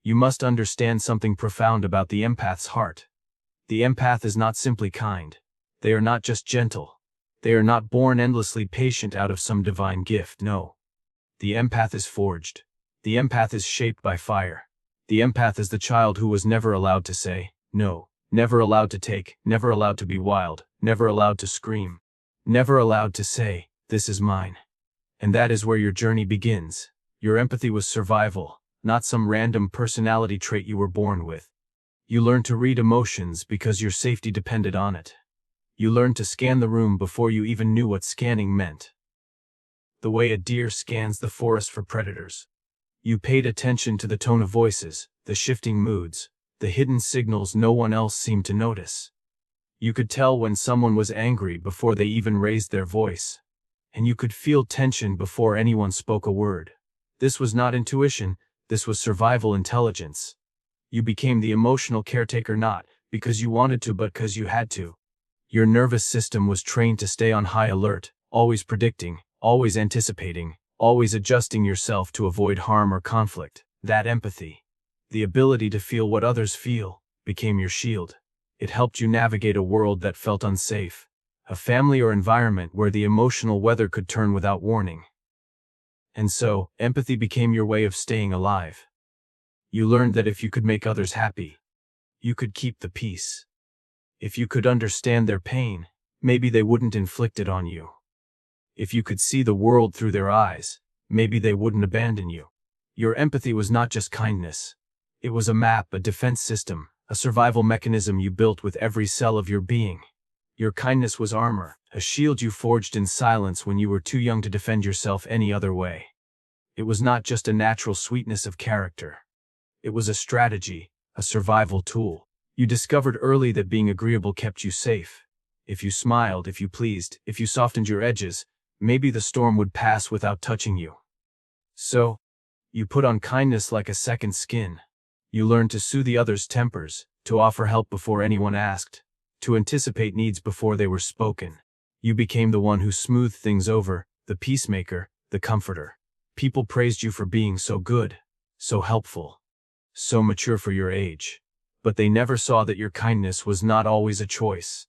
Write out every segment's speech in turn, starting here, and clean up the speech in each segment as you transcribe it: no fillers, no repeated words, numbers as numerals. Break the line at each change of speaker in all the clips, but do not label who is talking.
you must understand something profound about the empath's heart. The empath is not simply kind. They are not just gentle. They are not born endlessly patient out of some divine gift, no. The empath is forged. The empath is shaped by fire. The empath is the child who was never allowed to say no, never allowed to take, never allowed to be wild, never allowed to scream, never allowed to say, "This is mine." And that is where your journey begins. Your empathy was survival, not some random personality trait you were born with. You learned to read emotions because your safety depended on it. You learned to scan the room before you even knew what scanning meant. The way a deer scans the forest for predators. You paid attention to the tone of voices, the shifting moods, the hidden signals no one else seemed to notice. You could tell when someone was angry before they even raised their voice. And you could feel tension before anyone spoke a word. This was not intuition, this was survival intelligence. You became the emotional caretaker not because you wanted to but because you had to. Your nervous system was trained to stay on high alert, always predicting, always anticipating, always adjusting yourself to avoid harm or conflict. That empathy, the ability to feel what others feel, became your shield. It helped you navigate a world that felt unsafe, a family or environment where the emotional weather could turn without warning. And so, empathy became your way of staying alive. You learned that if you could make others happy, you could keep the peace. If you could understand their pain, maybe they wouldn't inflict it on you. If you could see the world through their eyes, maybe they wouldn't abandon you. Your empathy was not just kindness. It was a map, a defense system, a survival mechanism you built with every cell of your being. Your kindness was armor, a shield you forged in silence when you were too young to defend yourself any other way. It was not just a natural sweetness of character. It was a strategy, a survival tool. You discovered early that being agreeable kept you safe. If you smiled, if you pleased, if you softened your edges, maybe the storm would pass without touching you. So, you put on kindness like a second skin. You learned to soothe the other's tempers, to offer help before anyone asked, to anticipate needs before they were spoken. You became the one who smoothed things over, the peacemaker, the comforter. People praised you for being so good, so helpful, so mature for your age. But they never saw that your kindness was not always a choice.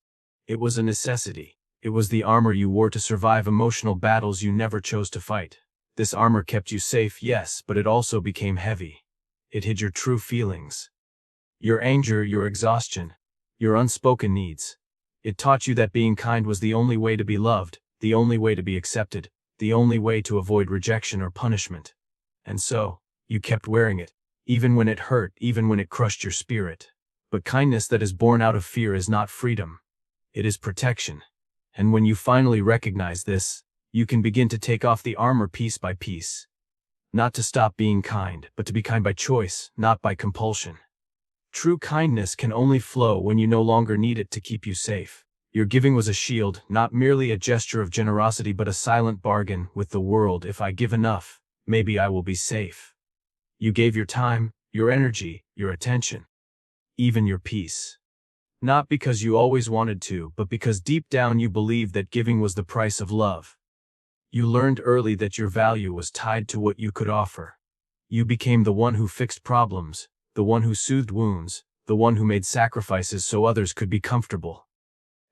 It was a necessity. It was the armor you wore to survive emotional battles you never chose to fight. This armor kept you safe, yes, but it also became heavy. It hid your true feelings. Your anger, your exhaustion, your unspoken needs. It taught you that being kind was the only way to be loved, the only way to be accepted, the only way to avoid rejection or punishment. And so, you kept wearing it, even when it hurt, even when it crushed your spirit. But kindness that is born out of fear is not freedom. It is protection. And when you finally recognize this, you can begin to take off the armor piece by piece. Not to stop being kind, but to be kind by choice, not by compulsion. True kindness can only flow when you no longer need it to keep you safe. Your giving was a shield, not merely a gesture of generosity but a silent bargain with the world. If I give enough, maybe I will be safe. You gave your time, your energy, your attention, even your peace. Not because you always wanted to, but because deep down you believed that giving was the price of love. You learned early that your value was tied to what you could offer. You became the one who fixed problems, the one who soothed wounds, the one who made sacrifices so others could be comfortable.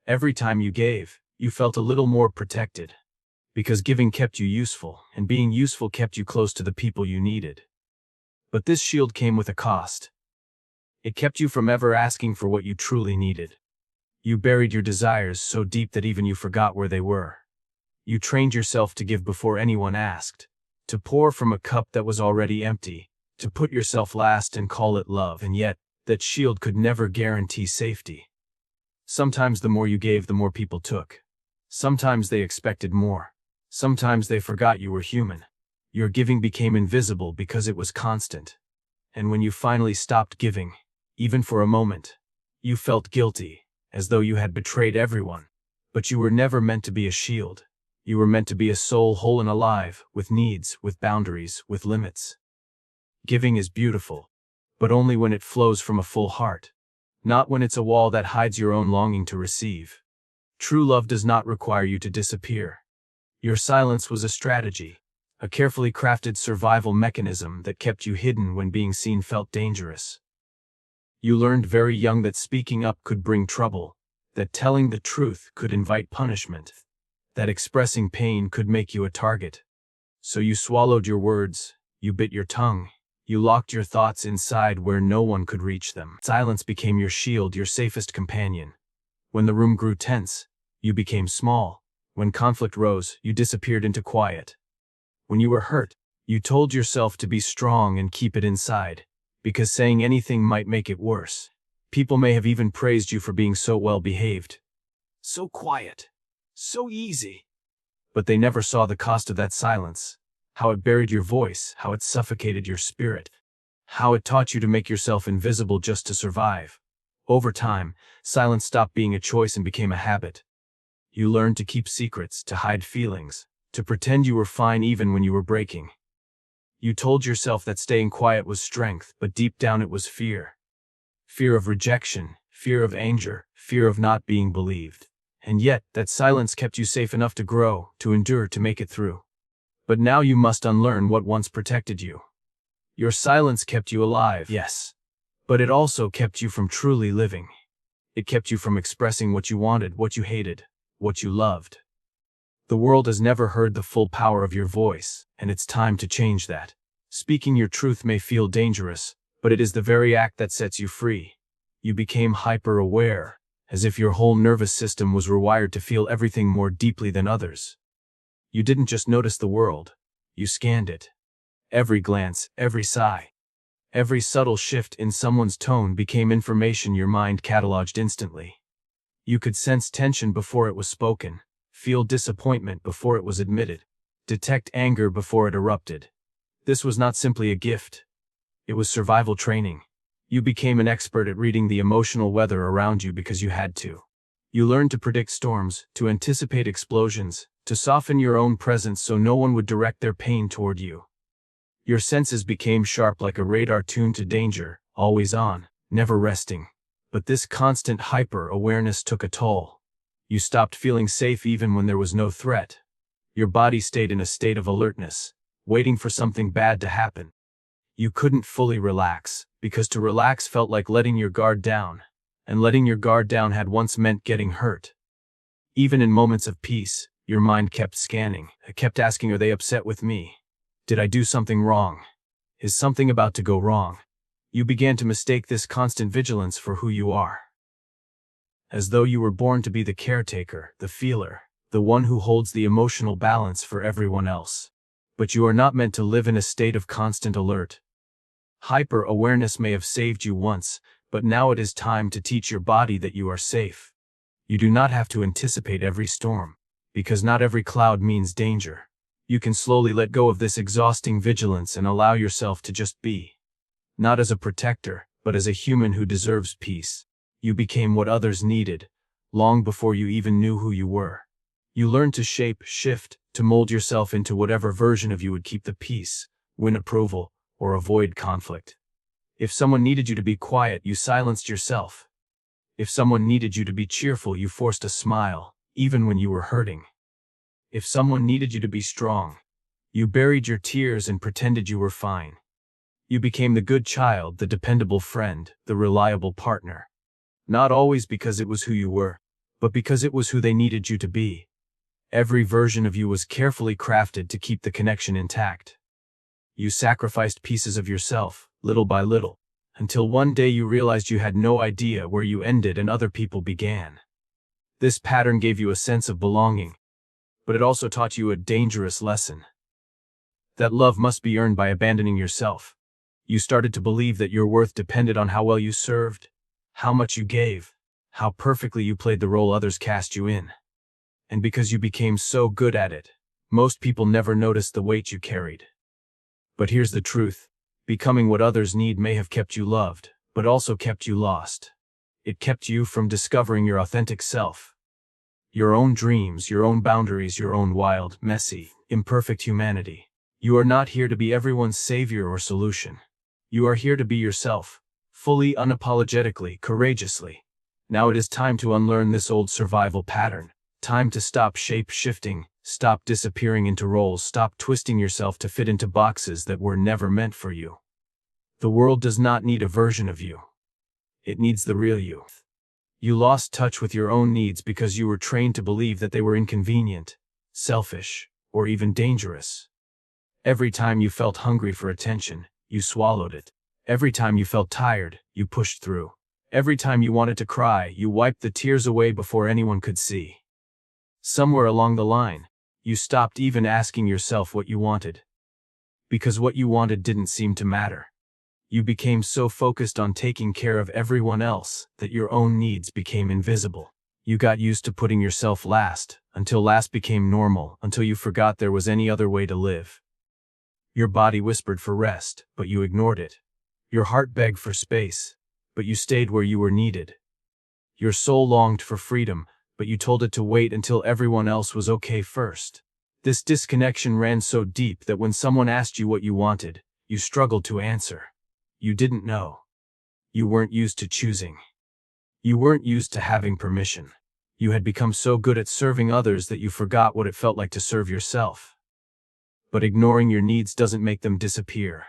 Every time you gave, you felt a little more protected. Because giving kept you useful, and being useful kept you close to the people you needed. But this shield came with a cost. It kept you from ever asking for what you truly needed. You buried your desires so deep that even you forgot where they were. You trained yourself to give before anyone asked, to pour from a cup that was already empty, to put yourself last and call it love, and yet, that shield could never guarantee safety. Sometimes the more you gave, the more people took. Sometimes they expected more. Sometimes they forgot you were human. Your giving became invisible because it was constant. And when you finally stopped giving, even for a moment, you felt guilty, as though you had betrayed everyone. But you were never meant to be a shield. You were meant to be a soul whole and alive, with needs, with boundaries, with limits. Giving is beautiful, but only when it flows from a full heart, not when it's a wall that hides your own longing to receive. True love does not require you to disappear. Your silence was a strategy, a carefully crafted survival mechanism that kept you hidden when being seen felt dangerous. You learned very young that speaking up could bring trouble, that telling the truth could invite punishment, that expressing pain could make you a target. So you swallowed your words, you bit your tongue, you locked your thoughts inside where no one could reach them. Silence became your shield, your safest companion. When the room grew tense, you became small. When conflict rose, you disappeared into quiet. When you were hurt, you told yourself to be strong and keep it inside, because saying anything might make it worse. People may have even praised you for being so well behaved, so quiet, so easy. But they never saw the cost of that silence, how it buried your voice, how it suffocated your spirit, how it taught you to make yourself invisible just to survive. Over time, silence stopped being a choice and became a habit. You learned to keep secrets, to hide feelings, to pretend you were fine even when you were breaking. You told yourself that staying quiet was strength, but deep down it was fear. Fear of rejection, fear of anger, fear of not being believed. And yet, that silence kept you safe enough to grow, to endure, to make it through. But now you must unlearn what once protected you. Your silence kept you alive, yes. But it also kept you from truly living. It kept you from expressing what you wanted, what you hated, what you loved. The world has never heard the full power of your voice, and it's time to change that. Speaking your truth may feel dangerous, but it is the very act that sets you free. You became hyper-aware, as if your whole nervous system was rewired to feel everything more deeply than others. You didn't just notice the world, you scanned it. Every glance, every sigh, every subtle shift in someone's tone became information your mind cataloged instantly. You could sense tension before it was spoken, feel disappointment before it was admitted, detect anger before it erupted. This was not simply a gift. It was survival training. You became an expert at reading the emotional weather around you because you had to. You learned to predict storms, to anticipate explosions, to soften your own presence so no one would direct their pain toward you. Your senses became sharp like a radar tuned to danger, always on, never resting. But this constant hyper-awareness took a toll. You stopped feeling safe even when there was no threat. Your body stayed in a state of alertness, waiting for something bad to happen. You couldn't fully relax, because to relax felt like letting your guard down, and letting your guard down had once meant getting hurt. Even in moments of peace, your mind kept scanning. It kept asking, are they upset with me? Did I do something wrong? Is something about to go wrong? You began to mistake this constant vigilance for who you are. As though you were born to be the caretaker, the feeler, the one who holds the emotional balance for everyone else. But you are not meant to live in a state of constant alert. Hyper-awareness may have saved you once, but now it is time to teach your body that you are safe. You do not have to anticipate every storm, because not every cloud means danger. You can slowly let go of this exhausting vigilance and allow yourself to just be. Not as a protector, but as a human who deserves peace. You became what others needed, long before you even knew who you were. You learned to shape, shift, to mold yourself into whatever version of you would keep the peace, win approval, or avoid conflict. If someone needed you to be quiet, you silenced yourself. If someone needed you to be cheerful, you forced a smile, even when you were hurting. If someone needed you to be strong, you buried your tears and pretended you were fine. You became the good child, the dependable friend, the reliable partner. Not always because it was who you were, but because it was who they needed you to be. Every version of you was carefully crafted to keep the connection intact. You sacrificed pieces of yourself, little by little, until one day you realized you had no idea where you ended and other people began. This pattern gave you a sense of belonging, but it also taught you a dangerous lesson. That love must be earned by abandoning yourself. You started to believe that your worth depended on how well you served, how much you gave, how perfectly you played the role others cast you in. And because you became so good at it, most people never noticed the weight you carried. But here's the truth. Becoming what others need may have kept you loved, but also kept you lost. It kept you from discovering your authentic self. Your own dreams, your own boundaries, your own wild, messy, imperfect humanity. You are not here to be everyone's savior or solution. You are here to be yourself, fully, unapologetically, courageously. Now it is time to unlearn this old survival pattern. Time to stop shape-shifting, Stop disappearing into roles. Stop twisting yourself to fit into boxes that were never meant for you. The world does not need a version of you. It needs the real you. You lost touch with your own needs because you were trained to believe that they were inconvenient, selfish, or even dangerous. Every time you felt hungry for attention, you swallowed it. Every time you felt tired, you pushed through. Every time you wanted to cry, you wiped the tears away before anyone could see. Somewhere along the line, you stopped even asking yourself what you wanted. Because what you wanted didn't seem to matter. You became so focused on taking care of everyone else that your own needs became invisible. You got used to putting yourself last, until last became normal, until you forgot there was any other way to live. Your body whispered for rest, but you ignored it. Your heart begged for space, but you stayed where you were needed. Your soul longed for freedom, but you told it to wait until everyone else was okay first. This disconnection ran so deep that when someone asked you what you wanted, you struggled to answer. You didn't know. You weren't used to choosing. You weren't used to having permission. You had become so good at serving others that you forgot what it felt like to serve yourself. But ignoring your needs doesn't make them disappear.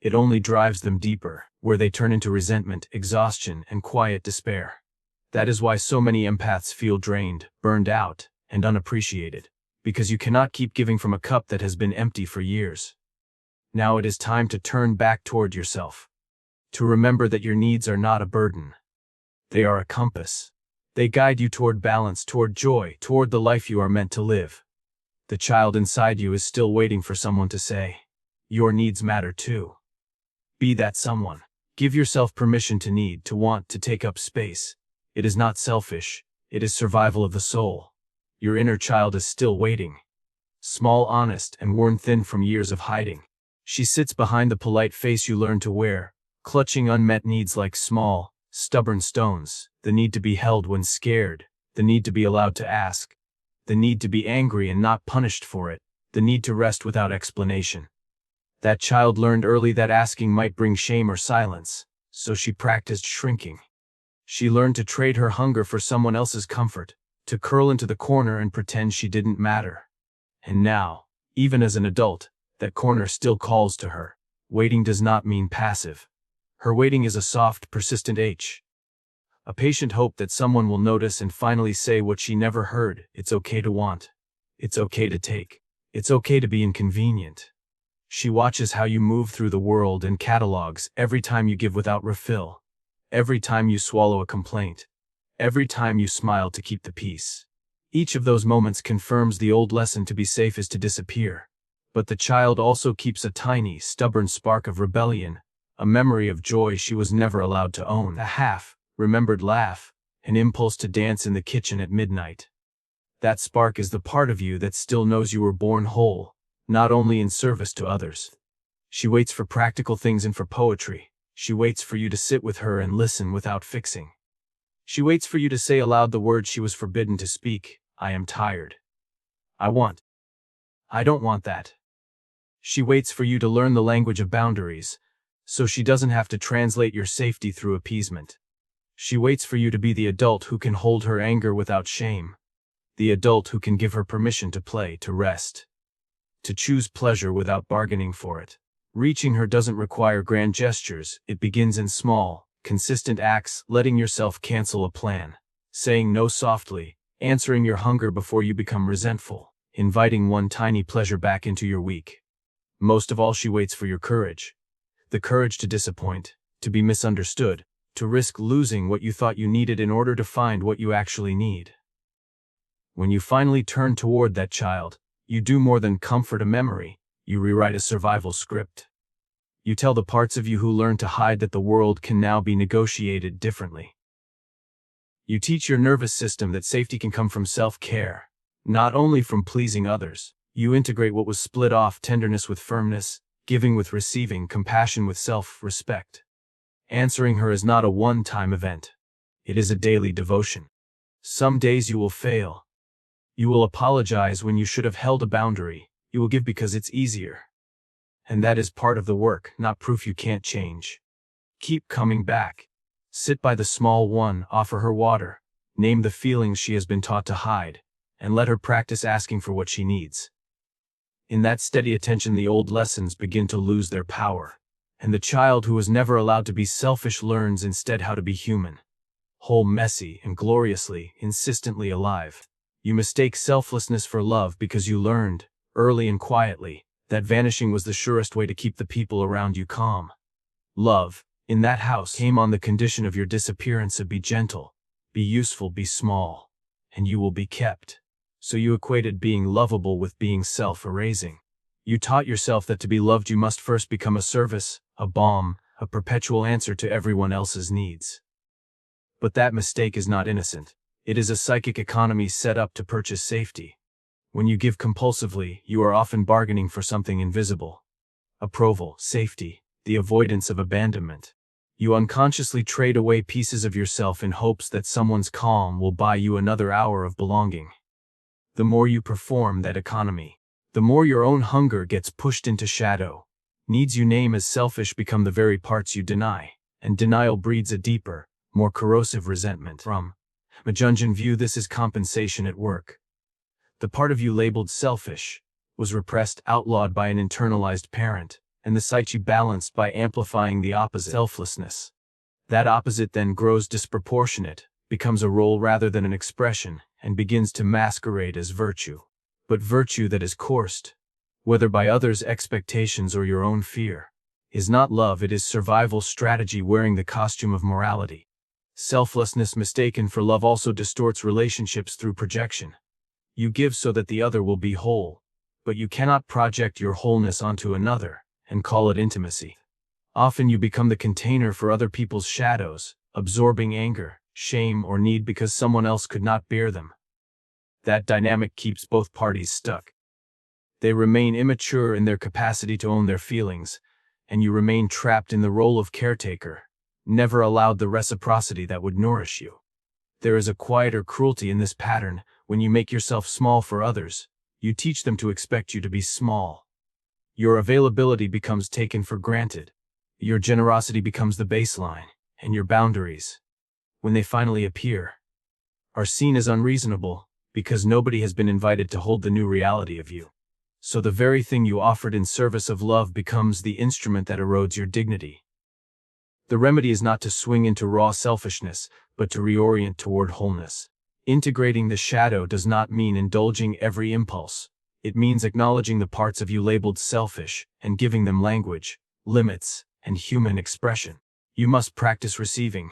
It only drives them deeper, where they turn into resentment, exhaustion, and quiet despair. That is why so many empaths feel drained, burned out, and unappreciated. Because you cannot keep giving from a cup that has been empty for years. Now it is time to turn back toward yourself. To remember that your needs are not a burden. They are a compass. They guide you toward balance, toward joy, toward the life you are meant to live. The child inside you is still waiting for someone to say, your needs matter too. Be that someone. Give yourself permission to need, to want, to take up space. It is not selfish. It is survival of the soul. Your inner child is still waiting. Small, honest, and worn thin from years of hiding. She sits behind the polite face you learned to wear, clutching unmet needs like small, stubborn stones. The need to be held when scared. The need to be allowed to ask. The need to be angry and not punished for it. The need to rest without explanation. That child learned early that asking might bring shame or silence, so she practiced shrinking. She learned to trade her hunger for someone else's comfort, to curl into the corner and pretend she didn't matter. And now, even as an adult, that corner still calls to her. Waiting does not mean passive. Her waiting is a soft, persistent a patient hope that someone will notice and finally say what she never heard. It's okay to want. It's okay to take. It's okay to be inconvenient. She watches how you move through the world and catalogs every time you give without refill. Every time you swallow a complaint. Every time you smile to keep the peace. Each of those moments confirms the old lesson: to be safe is to disappear. But the child also keeps a tiny, stubborn spark of rebellion, a memory of joy she was never allowed to own, a half-remembered laugh, an impulse to dance in the kitchen at midnight. That spark is the part of you that still knows you were born whole, not only in service to others. She waits for practical things and for poetry. She waits for you to sit with her and listen without fixing. She waits for you to say aloud the words she was forbidden to speak. I am tired. I don't want that. She waits for you to learn the language of boundaries, so she doesn't have to translate your safety through appeasement. She waits for you to be the adult who can hold her anger without shame, the adult who can give her permission to play, to rest, to choose pleasure without bargaining for it. Reaching her doesn't require grand gestures. It begins in small, consistent acts: letting yourself cancel a plan, saying no softly, answering your hunger before you become resentful, inviting one tiny pleasure back into your week. Most of all, she waits for your courage. The courage to disappoint, to be misunderstood, to risk losing what you thought you needed in order to find what you actually need. When you finally turn toward that child, you do more than comfort a memory. You rewrite a survival script. You tell the parts of you who learned to hide that the world can now be negotiated differently. You teach your nervous system that safety can come from self-care, not only from pleasing others. You integrate what was split off: tenderness with firmness, giving with receiving, compassion with self-respect. Answering her is not a one-time event. It is a daily devotion. Some days you will fail. You will apologize when you should have held a boundary. You will give because it's easier. And that is part of the work, not proof you can't change. Keep coming back. Sit by the small one, offer her water, name the feelings she has been taught to hide, and let her practice asking for what she needs. In that steady attention, the old lessons begin to lose their power, and the child who was never allowed to be selfish learns instead how to be human, whole, messy, and gloriously, insistently alive. You mistake selflessness for love because you learned, early and quietly, that vanishing was the surest way to keep the people around you calm. Love, in that house, came on the condition of your disappearance of be gentle, be useful, be small, and you will be kept. So you equated being lovable with being self-erasing. You taught yourself that to be loved you must first become a service, a balm, a perpetual answer to everyone else's needs. But that mistake is not innocent. It is a psychic economy set up to purchase safety. When you give compulsively, you are often bargaining for something invisible. Approval, safety, the avoidance of abandonment. You unconsciously trade away pieces of yourself in hopes that someone's calm will buy you another hour of belonging. The more you perform that economy, the more your own hunger gets pushed into shadow. Needs you name as selfish become the very parts you deny, and denial breeds a deeper, more corrosive resentment. From Majunjan view, this is compensation at work. The part of you labeled selfish was repressed, outlawed by an internalized parent, and the psyche balanced by amplifying the opposite, selflessness. That opposite then grows disproportionate, becomes a role rather than an expression, and begins to masquerade as virtue. But virtue that is coursed, whether by others' expectations or your own fear, is not love, it is survival strategy wearing the costume of morality. Selflessness mistaken for love also distorts relationships through projection. You give so that the other will be whole, but you cannot project your wholeness onto another and call it intimacy. Often you become the container for other people's shadows, absorbing anger, shame, or need because someone else could not bear them. That dynamic keeps both parties stuck. They remain immature in their capacity to own their feelings, and you remain trapped in the role of caretaker, never allowed the reciprocity that would nourish you. There is a quieter cruelty in this pattern. When you make yourself small for others, you teach them to expect you to be small. Your availability becomes taken for granted. Your generosity becomes the baseline, and your boundaries, when they finally appear, are seen as unreasonable because nobody has been invited to hold the new reality of you. So the very thing you offered in service of love becomes the instrument that erodes your dignity. The remedy is not to swing into raw selfishness, but to reorient toward wholeness. Integrating the shadow does not mean indulging every impulse. It means acknowledging the parts of you labeled selfish and giving them language, limits, and human expression. You must practice receiving.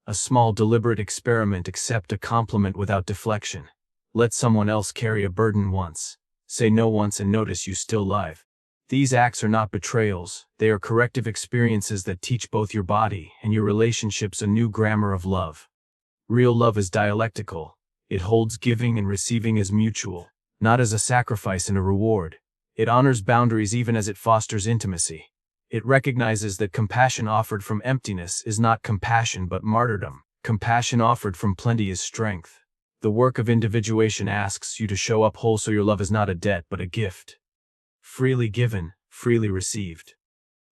A small deliberate experiment: accept a compliment without deflection. Let someone else carry a burden once. Say no once and notice you still live. These acts are not betrayals, they are corrective experiences that teach both your body and your relationships a new grammar of love. Real love is dialectical. It holds giving and receiving as mutual, not as a sacrifice and a reward. It honors boundaries even as it fosters intimacy. It recognizes that compassion offered from emptiness is not compassion but martyrdom. Compassion offered from plenty is strength. The work of individuation asks you to show up whole so your love is not a debt but a gift. Freely given, freely received.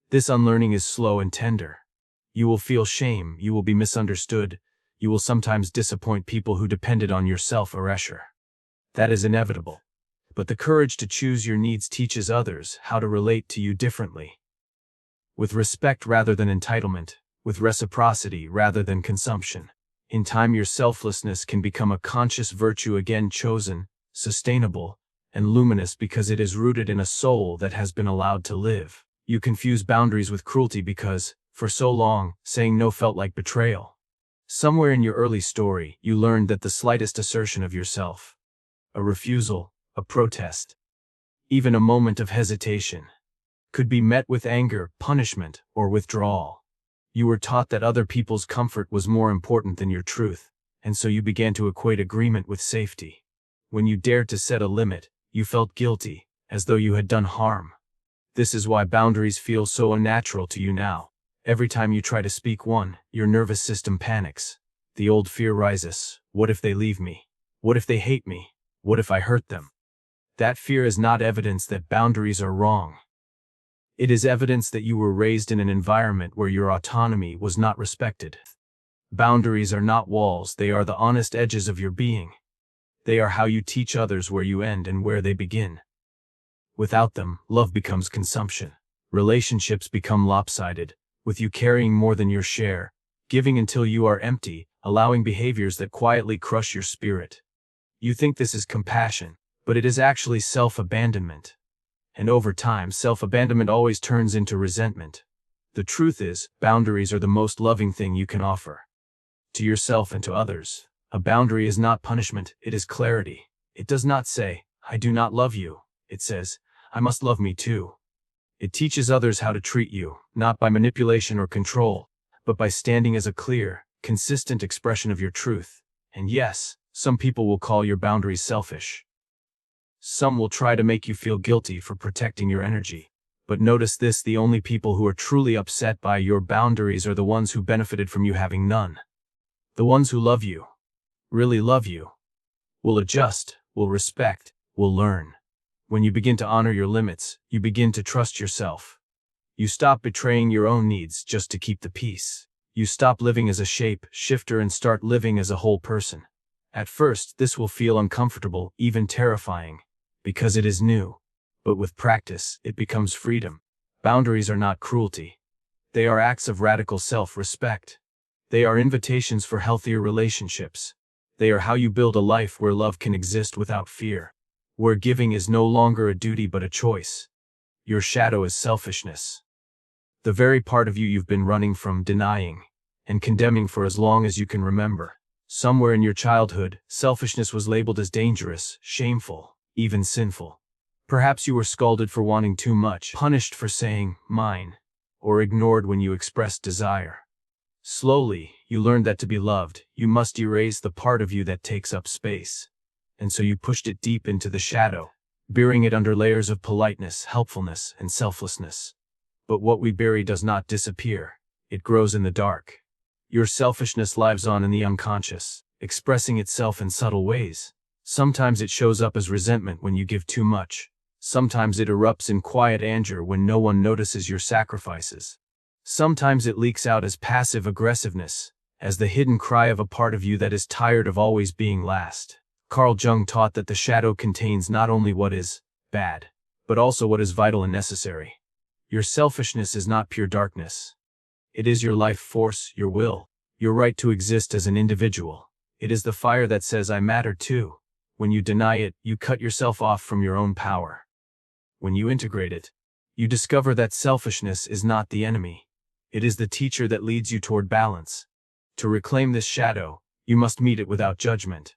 This unlearning is slow and tender. You will feel shame, you will be misunderstood, you will sometimes disappoint people who depended on your self-erasure. That is inevitable. But the courage to choose your needs teaches others how to relate to you differently. With respect rather than entitlement, with reciprocity rather than consumption. In time your selflessness can become a conscious virtue, again chosen, sustainable, and luminous because it is rooted in a soul that has been allowed to live. You confuse boundaries with cruelty because, for so long, saying no felt like betrayal. Somewhere in your early story, you learned that the slightest assertion of yourself, a refusal, a protest, even a moment of hesitation, could be met with anger, punishment, or withdrawal. You were taught that other people's comfort was more important than your truth, and so you began to equate agreement with safety. When you dared to set a limit, you felt guilty, as though you had done harm. This is why boundaries feel so unnatural to you now. Every time you try to speak one, your nervous system panics. The old fear rises. What if they leave me? What if they hate me? What if I hurt them? That fear is not evidence that boundaries are wrong. It is evidence that you were raised in an environment where your autonomy was not respected. Boundaries are not walls, they are the honest edges of your being. They are how you teach others where you end and where they begin. Without them, love becomes consumption. Relationships become lopsided, with you carrying more than your share, giving until you are empty, allowing behaviors that quietly crush your spirit. You think this is compassion, but it is actually self-abandonment. And over time, self-abandonment always turns into resentment. The truth is, boundaries are the most loving thing you can offer. To yourself and to others. A boundary is not punishment, it is clarity. It does not say, I do not love you. It says, I must love me too. It teaches others how to treat you, not by manipulation or control, but by standing as a clear, consistent expression of your truth. And yes, some people will call your boundaries selfish. Some will try to make you feel guilty for protecting your energy. But notice this, the only people who are truly upset by your boundaries are the ones who benefited from you having none. The ones who love you, really love you, will adjust, will respect, will learn. When you begin to honor your limits, you begin to trust yourself. You stop betraying your own needs just to keep the peace. You stop living as a shape shifter and start living as a whole person. At first, this will feel uncomfortable, even terrifying, because it is new. But with practice, it becomes freedom. Boundaries are not cruelty. They are acts of radical self-respect. They are invitations for healthier relationships. They are how you build a life where love can exist without fear, where giving is no longer a duty but a choice. Your shadow is selfishness. The very part of you you've been running from, denying, and condemning for as long as you can remember. Somewhere in your childhood, selfishness was labeled as dangerous, shameful, even sinful. Perhaps you were scolded for wanting too much, punished for saying, mine, or ignored when you expressed desire. Slowly, you learned that to be loved, you must erase the part of you that takes up space. And so you pushed it deep into the shadow, burying it under layers of politeness, helpfulness, and selflessness. But what we bury does not disappear. It grows in the dark. Your selfishness lives on in the unconscious, expressing itself in subtle ways. Sometimes it shows up as resentment when you give too much. Sometimes it erupts in quiet anger when no one notices your sacrifices. Sometimes it leaks out as passive aggressiveness, as the hidden cry of a part of you that is tired of always being last. Carl Jung taught that the shadow contains not only what is bad, but also what is vital and necessary. Your selfishness is not pure darkness. It is your life force, your will, your right to exist as an individual. It is the fire that says, I matter too. When you deny it, you cut yourself off from your own power. When you integrate it, you discover that selfishness is not the enemy. It is the teacher that leads you toward balance. To reclaim this shadow, you must meet it without judgment.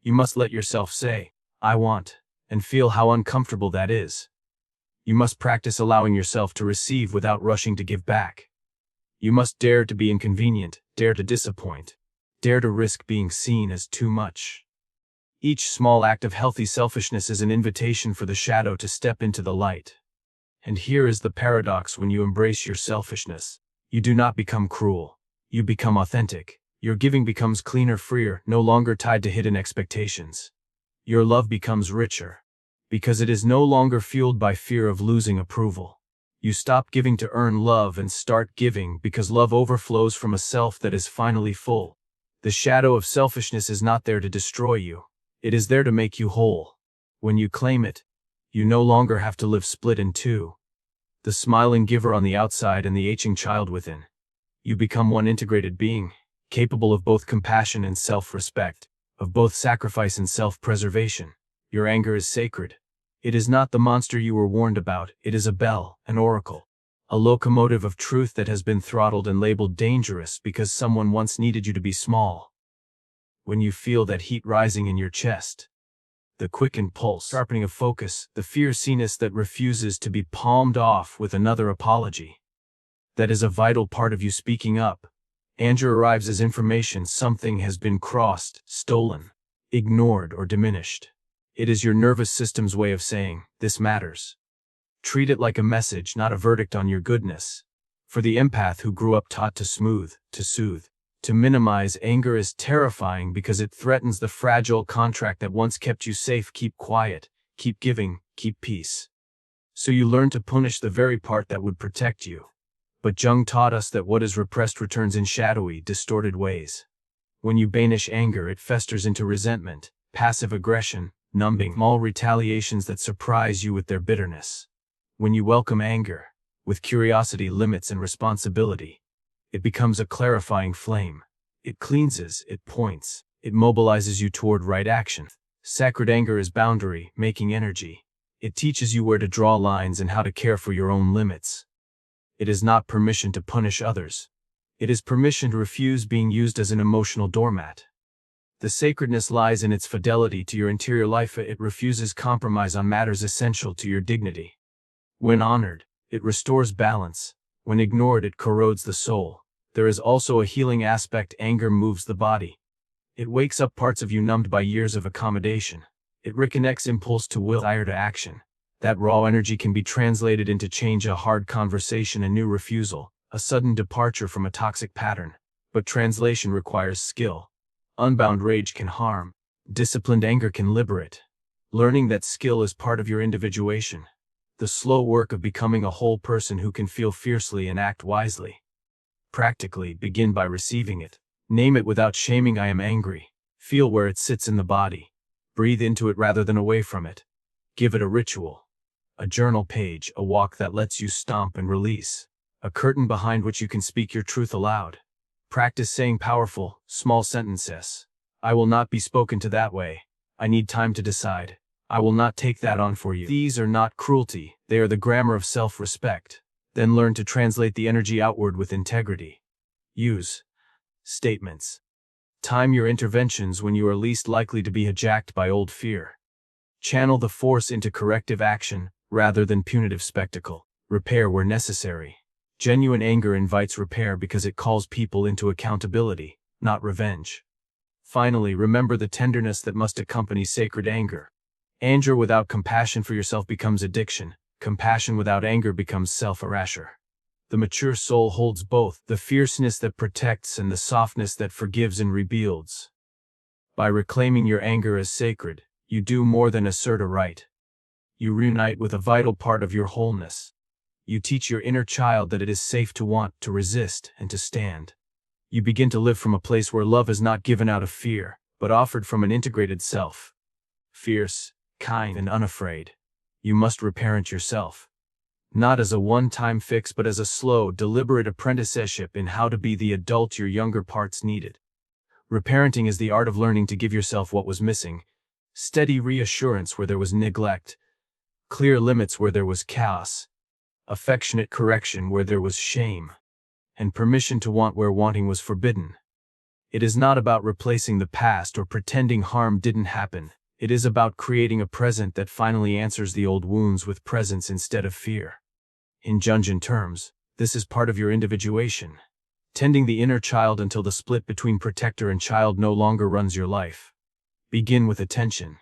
You must let yourself say, I want, and feel how uncomfortable that is. You must practice allowing yourself to receive without rushing to give back. You must dare to be inconvenient, dare to disappoint, dare to risk being seen as too much. Each small act of healthy selfishness is an invitation for the shadow to step into the light. And here is the paradox: when you embrace your selfishness, you do not become cruel. You become authentic. Your giving becomes cleaner, freer, no longer tied to hidden expectations. Your love becomes richer, because it is no longer fueled by fear of losing approval. You stop giving to earn love and start giving because love overflows from a self that is finally full. The shadow of selfishness is not there to destroy you. It is there to make you whole. When you claim it, you no longer have to live split in two. The smiling giver on the outside and the aching child within. You become one integrated being, capable of both compassion and self-respect, of both sacrifice and self-preservation. Your anger is sacred. It is not the monster you were warned about. It is a bell, an oracle, a locomotive of truth that has been throttled and labeled dangerous because someone once needed you to be small. When you feel that heat rising in your chest, the quickened pulse, sharpening of focus, the fierceness that refuses to be palmed off with another apology, that is a vital part of you speaking up. Anger arrives as information something has been crossed, stolen, ignored, or diminished. It is your nervous system's way of saying, this matters. Treat it like a message, not a verdict on your goodness. For the empath who grew up taught to smooth, to soothe, to minimize, anger is terrifying because it threatens the fragile contract that once kept you safe. Keep quiet, keep giving, keep peace. So you learn to punish the very part that would protect you. But Jung taught us that what is repressed returns in shadowy, distorted ways. When you banish anger, it festers into resentment, Passive aggression, numbing, small retaliations that surprise you with their bitterness. When you welcome anger, with curiosity, limits, and responsibility, it becomes a clarifying flame. It cleanses, it points, it mobilizes you toward right action. Sacred anger is boundary, making energy. It teaches you where to draw lines and how to care for your own limits. It is not permission to punish others. It is permission to refuse being used as an emotional doormat. The sacredness lies in its fidelity to your interior life. It refuses compromise on matters essential to your dignity. When honored, it restores balance. When ignored, it corrodes the soul. There is also a healing aspect. Anger moves the body. It wakes up parts of you numbed by years of accommodation. It reconnects impulse to will, desire to action. That raw energy can be translated into change, a hard conversation, a new refusal, a sudden departure from a toxic pattern. But translation requires skill. Unbound rage can harm. Disciplined anger can liberate. Learning that skill is part of your individuation. The slow work of becoming a whole person who can feel fiercely and act wisely. Practically, begin by receiving it. Name it without shaming. I am angry. Feel where it sits in the body. Breathe into it rather than away from it. Give it a ritual. A journal page, a walk that lets you stomp and release. A curtain behind which you can speak your truth aloud. Practice saying powerful, small sentences. I will not be spoken to that way. I need time to decide. I will not take that on for you. These are not cruelty, they are the grammar of self-respect. Then learn to translate the energy outward with integrity. Use statements. Time your interventions when you are least likely to be hijacked by old fear. Channel the force into corrective action, rather than punitive spectacle. Repair where necessary. Genuine anger invites repair because it calls people into accountability, not revenge. Finally, remember the tenderness that must accompany sacred anger. Anger without compassion for yourself becomes addiction. Compassion without anger becomes self-erasure. The mature soul holds both, the fierceness that protects and the softness that forgives and rebuilds. By reclaiming your anger as sacred, you do more than assert a right. You reunite with a vital part of your wholeness. You teach your inner child that it is safe to want, to resist, and to stand. You begin to live from a place where love is not given out of fear, but offered from an integrated self. Fierce, kind, and unafraid. You must reparent yourself. Not as a one-time fix, but as a slow, deliberate apprenticeship in how to be the adult your younger parts needed. Reparenting is the art of learning to give yourself what was missing. Steady reassurance where there was neglect. Clear limits where there was chaos. Affectionate correction where there was shame. And permission to want where wanting was forbidden. It is not about replacing the past or pretending harm didn't happen. It is about creating a present that finally answers the old wounds with presence instead of fear. In Jungian terms, this is part of your individuation. Tending the inner child until the split between protector and child no longer runs your life. Begin with attention.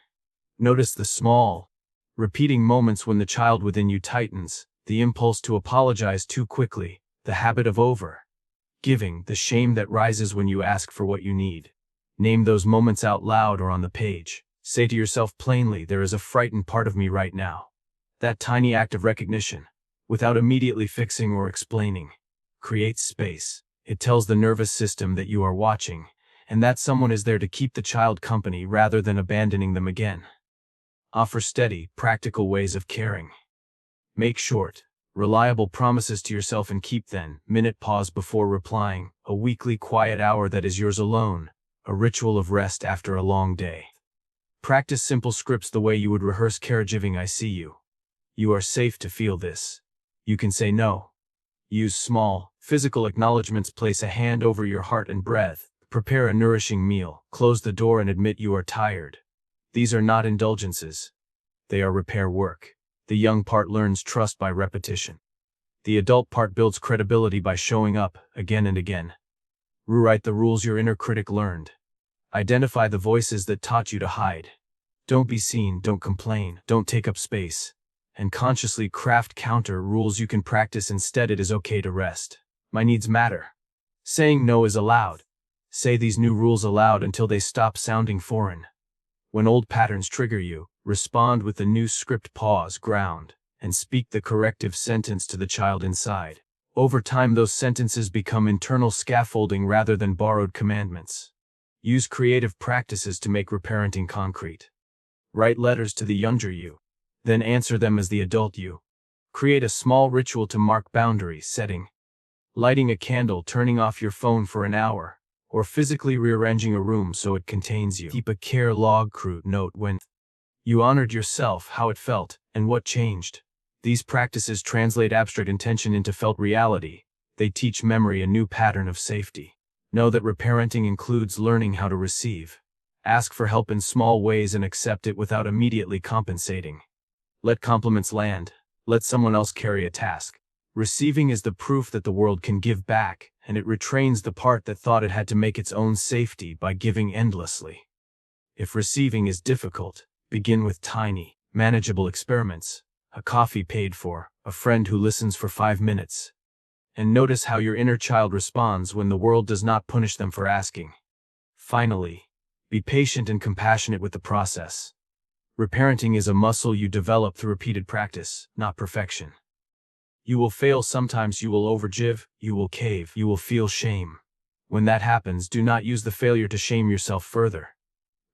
Notice the small, repeating moments when the child within you tightens, the impulse to apologize too quickly, the habit of over-giving, the shame that rises when you ask for what you need. Name those moments out loud or on the page. Say to yourself plainly, there is a frightened part of me right now. That tiny act of recognition, without immediately fixing or explaining, creates space. It tells the nervous system that you are watching, and that someone is there to keep the child company rather than abandoning them again. Offer steady, practical ways of caring. Make short, reliable promises to yourself and keep them. Minute pause before replying, a weekly quiet hour that is yours alone, a ritual of rest after a long day. Practice simple scripts the way you would rehearse caregiving. I see you. You are safe to feel this. You can say no. Use small, physical acknowledgments. Place a hand over your heart and breath. Prepare a nourishing meal. Close the door and admit you are tired. These are not indulgences. They are repair work. The young part learns trust by repetition. The adult part builds credibility by showing up, again and again. Rewrite the rules your inner critic learned. Identify the voices that taught you to hide. Don't be seen, don't complain, don't take up space. And consciously craft counter rules you can practice instead. It is okay to rest. My needs matter. Saying no is allowed. Say these new rules aloud until they stop sounding foreign. When old patterns trigger you, respond with the new script. Pause, ground, and speak the corrective sentence to the child inside. Over time, those sentences become internal scaffolding rather than borrowed commandments. Use creative practices to make reparenting concrete. Write letters to the younger you. Then answer them as the adult you. Create a small ritual to mark boundary setting. Lighting a candle, turning off your phone for an hour, or physically rearranging a room so it contains you. Keep a care log note when you honored yourself, how it felt, and what changed. These practices translate abstract intention into felt reality. They teach memory a new pattern of safety. Know that reparenting includes learning how to receive. Ask for help in small ways and accept it without immediately compensating. Let compliments land. Let someone else carry a task. Receiving is the proof that the world can give back, and it retrains the part that thought it had to make its own safety by giving endlessly. If receiving is difficult, begin with tiny, manageable experiments. A coffee paid for, a friend who listens for 5 minutes. And notice how your inner child responds when the world does not punish them for asking. Finally, be patient and compassionate with the process. Reparenting is a muscle you develop through repeated practice, not perfection. You will fail sometimes, you will overgive, you will cave, you will feel shame. When that happens, do not use the failure to shame yourself further.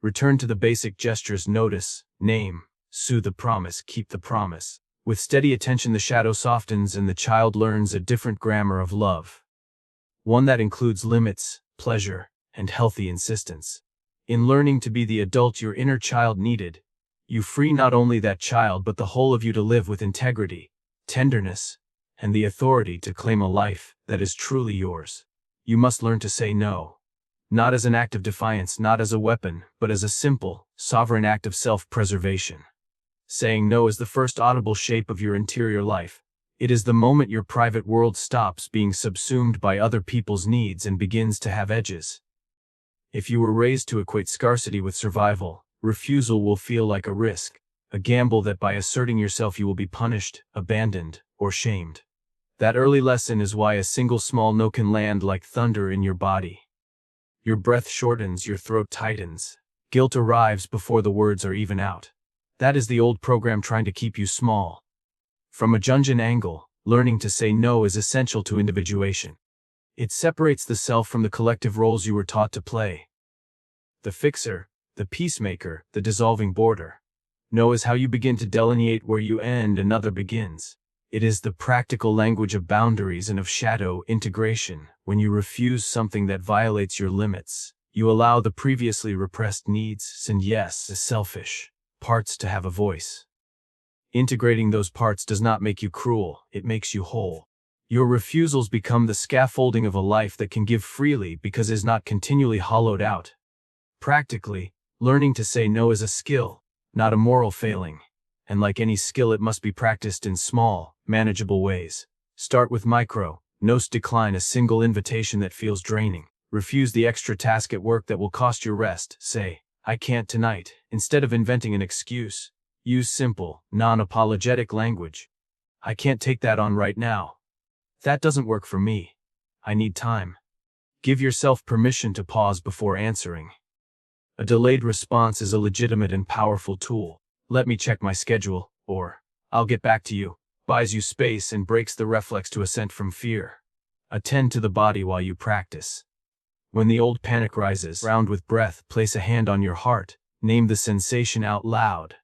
Return to the basic gestures: notice, name, soothe the promise, keep the promise. With steady attention, the shadow softens and the child learns a different grammar of love. One that includes limits, pleasure, and healthy insistence. In learning to be the adult your inner child needed, you free not only that child but the whole of you to live with integrity, tenderness, and the authority to claim a life that is truly yours. You must learn to say no. Not as an act of defiance, not as a weapon, but as a simple, sovereign act of self-preservation. Saying no is the first audible shape of your interior life. It is the moment your private world stops being subsumed by other people's needs and begins to have edges. If you were raised to equate scarcity with survival, refusal will feel like a risk, a gamble that by asserting yourself you will be punished, abandoned, or shamed. That early lesson is why a single small no can land like thunder in your body. Your breath shortens, your throat tightens. Guilt arrives before the words are even out. That is the old program trying to keep you small. From a Jungian angle, learning to say no is essential to individuation. It separates the self from the collective roles you were taught to play. The fixer, the peacemaker, the dissolving border. No is how you begin to delineate where you end, another begins. It is the practical language of boundaries and of shadow integration. When you refuse something that violates your limits, you allow the previously repressed needs and yes, the selfish parts to have a voice. Integrating those parts does not make you cruel, it makes you whole. Your refusals become the scaffolding of a life that can give freely because it is not continually hollowed out. Practically, learning to say no is a skill, not a moral failing. And like any skill, it must be practiced in small, manageable ways. Start with micro. No's: decline a single invitation that feels draining. Refuse the extra task at work that will cost your rest. Say, I can't tonight. Instead of inventing an excuse, use simple, non-apologetic language. I can't take that on right now. That doesn't work for me. I need time. Give yourself permission to pause before answering. A delayed response is a legitimate and powerful tool. Let me check my schedule, or I'll get back to you, buys you space and breaks the reflex to assent from fear. Attend to the body while you practice. When the old panic rises, round with breath, place a hand on your heart, name the sensation out loud.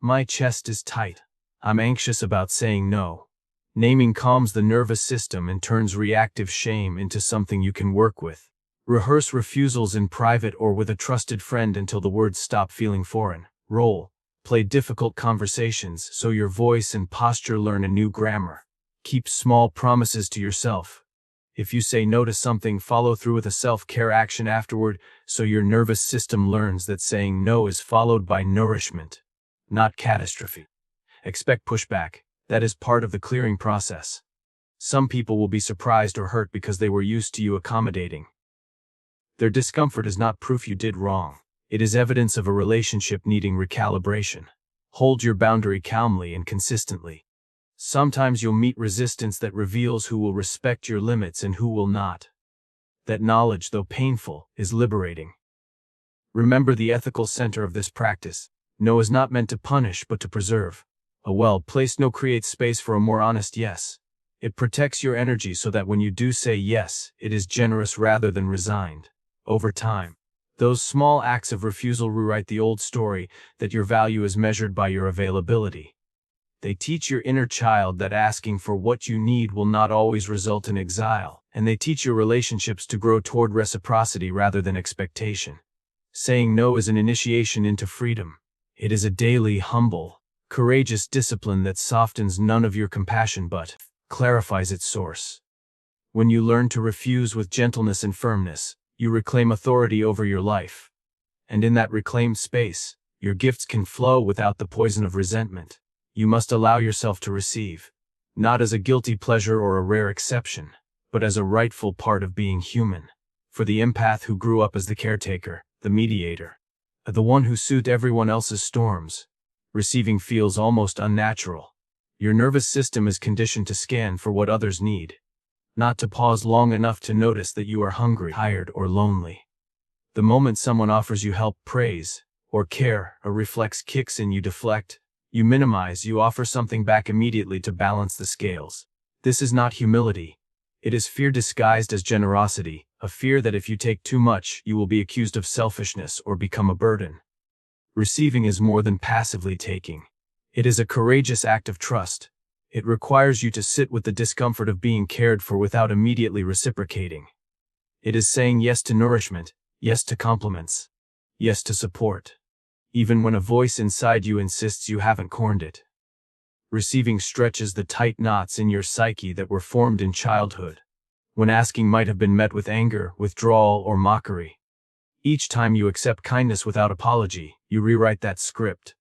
My chest is tight. I'm anxious about saying no. Naming calms the nervous system and turns reactive shame into something you can work with. Rehearse refusals in private or with a trusted friend until the words stop feeling foreign. Play difficult conversations so your voice and posture learn a new grammar. Keep small promises to yourself. If you say no to something, follow through with a self-care action afterward so your nervous system learns that saying no is followed by nourishment, not catastrophe. Expect pushback. That is part of the clearing process. Some people will be surprised or hurt because they were used to you accommodating. Their discomfort is not proof you did wrong. It is evidence of a relationship needing recalibration. Hold your boundary calmly and consistently. Sometimes you'll meet resistance that reveals who will respect your limits and who will not. That knowledge, though painful, is liberating. Remember the ethical center of this practice. No is not meant to punish but to preserve. A well-placed no creates space for a more honest yes. It protects your energy so that when you do say yes, it is generous rather than resigned. Over time, Those small acts of refusal rewrite the old story that your value is measured by your availability. They teach your inner child that asking for what you need will not always result in exile, and they teach your relationships to grow toward reciprocity rather than expectation. Saying no is an initiation into freedom. It is a daily, humble, courageous discipline that softens none of your compassion but clarifies its source. When you learn to refuse with gentleness and firmness, you reclaim authority over your life. And in that reclaimed space, your gifts can flow without the poison of resentment. You must allow yourself to receive, not as a guilty pleasure or a rare exception, but as a rightful part of being human. For the empath who grew up as the caretaker, the mediator, the one who soothed everyone else's storms, receiving feels almost unnatural. Your nervous system is conditioned to scan for what others need, not to pause long enough to notice that you are hungry, tired, or lonely. The moment someone offers you help, praise, or care, a reflex kicks in. You deflect, you minimize, you offer something back immediately to balance the scales. This is not humility. It is fear disguised as generosity, a fear that if you take too much, you will be accused of selfishness or become a burden. Receiving is more than passively taking. It is a courageous act of trust. It requires you to sit with the discomfort of being cared for without immediately reciprocating. It is saying yes to nourishment, yes to compliments, yes to support, even when a voice inside you insists you haven't corned it. Receiving stretches the tight knots in your psyche that were formed in childhood, when asking might have been met with anger, withdrawal, or mockery. Each time you accept kindness without apology, you rewrite that script.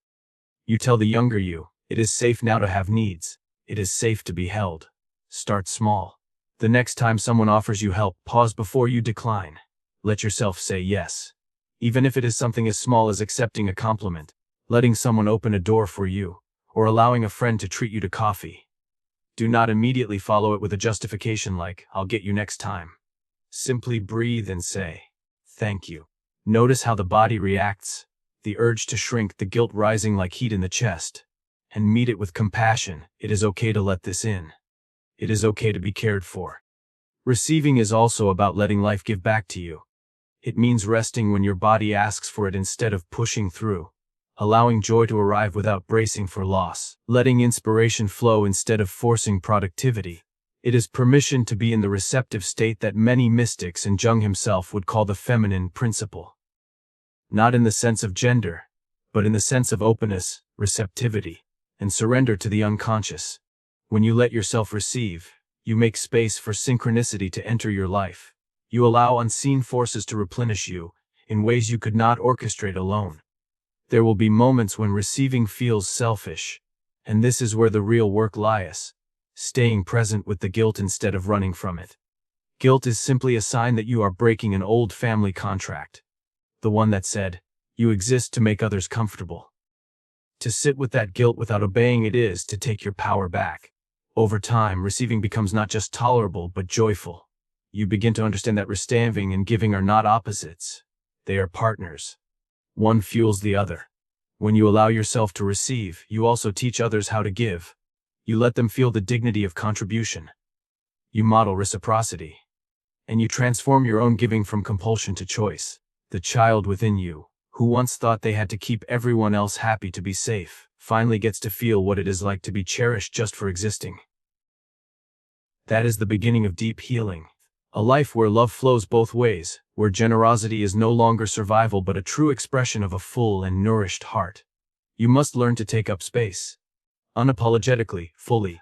You tell the younger you, it is safe now to have needs. It is safe to be held. Start small. The next time someone offers you help, pause before you decline. Let yourself say yes. Even if it is something as small as accepting a compliment, letting someone open a door for you, or allowing a friend to treat you to coffee. Do not immediately follow it with a justification like, "I'll get you next time." Simply breathe and say, "Thank you." Notice how the body reacts, the urge to shrink, the guilt rising like heat in the chest, and meet it with compassion. It is okay to let this in. It is okay to be cared for. Receiving is also about letting life give back to you. It means resting when your body asks for it instead of pushing through, allowing joy to arrive without bracing for loss, letting inspiration flow instead of forcing productivity. It is permission to be in the receptive state that many mystics and Jung himself would call the feminine principle. Not in the sense of gender, but in the sense of openness, receptivity, and surrender to the unconscious. When you let yourself receive, you make space for synchronicity to enter your life. You allow unseen forces to replenish you in ways you could not orchestrate alone. There will be moments when receiving feels selfish, and this is where the real work lies, staying present with the guilt instead of running from it. Guilt is simply a sign that you are breaking an old family contract, the one that said, "You exist to make others comfortable." To sit with that guilt without obeying it is to take your power back. Over time, receiving becomes not just tolerable but joyful. You begin to understand that receiving and giving are not opposites. They are partners. One fuels the other. When you allow yourself to receive, you also teach others how to give. You let them feel the dignity of contribution. You model reciprocity. And you transform your own giving from compulsion to choice. The child within you, who once thought they had to keep everyone else happy to be safe, finally gets to feel what it is like to be cherished just for existing. That is the beginning of deep healing. A life where love flows both ways, where generosity is no longer survival but a true expression of a full and nourished heart. You must learn to take up space, unapologetically, fully,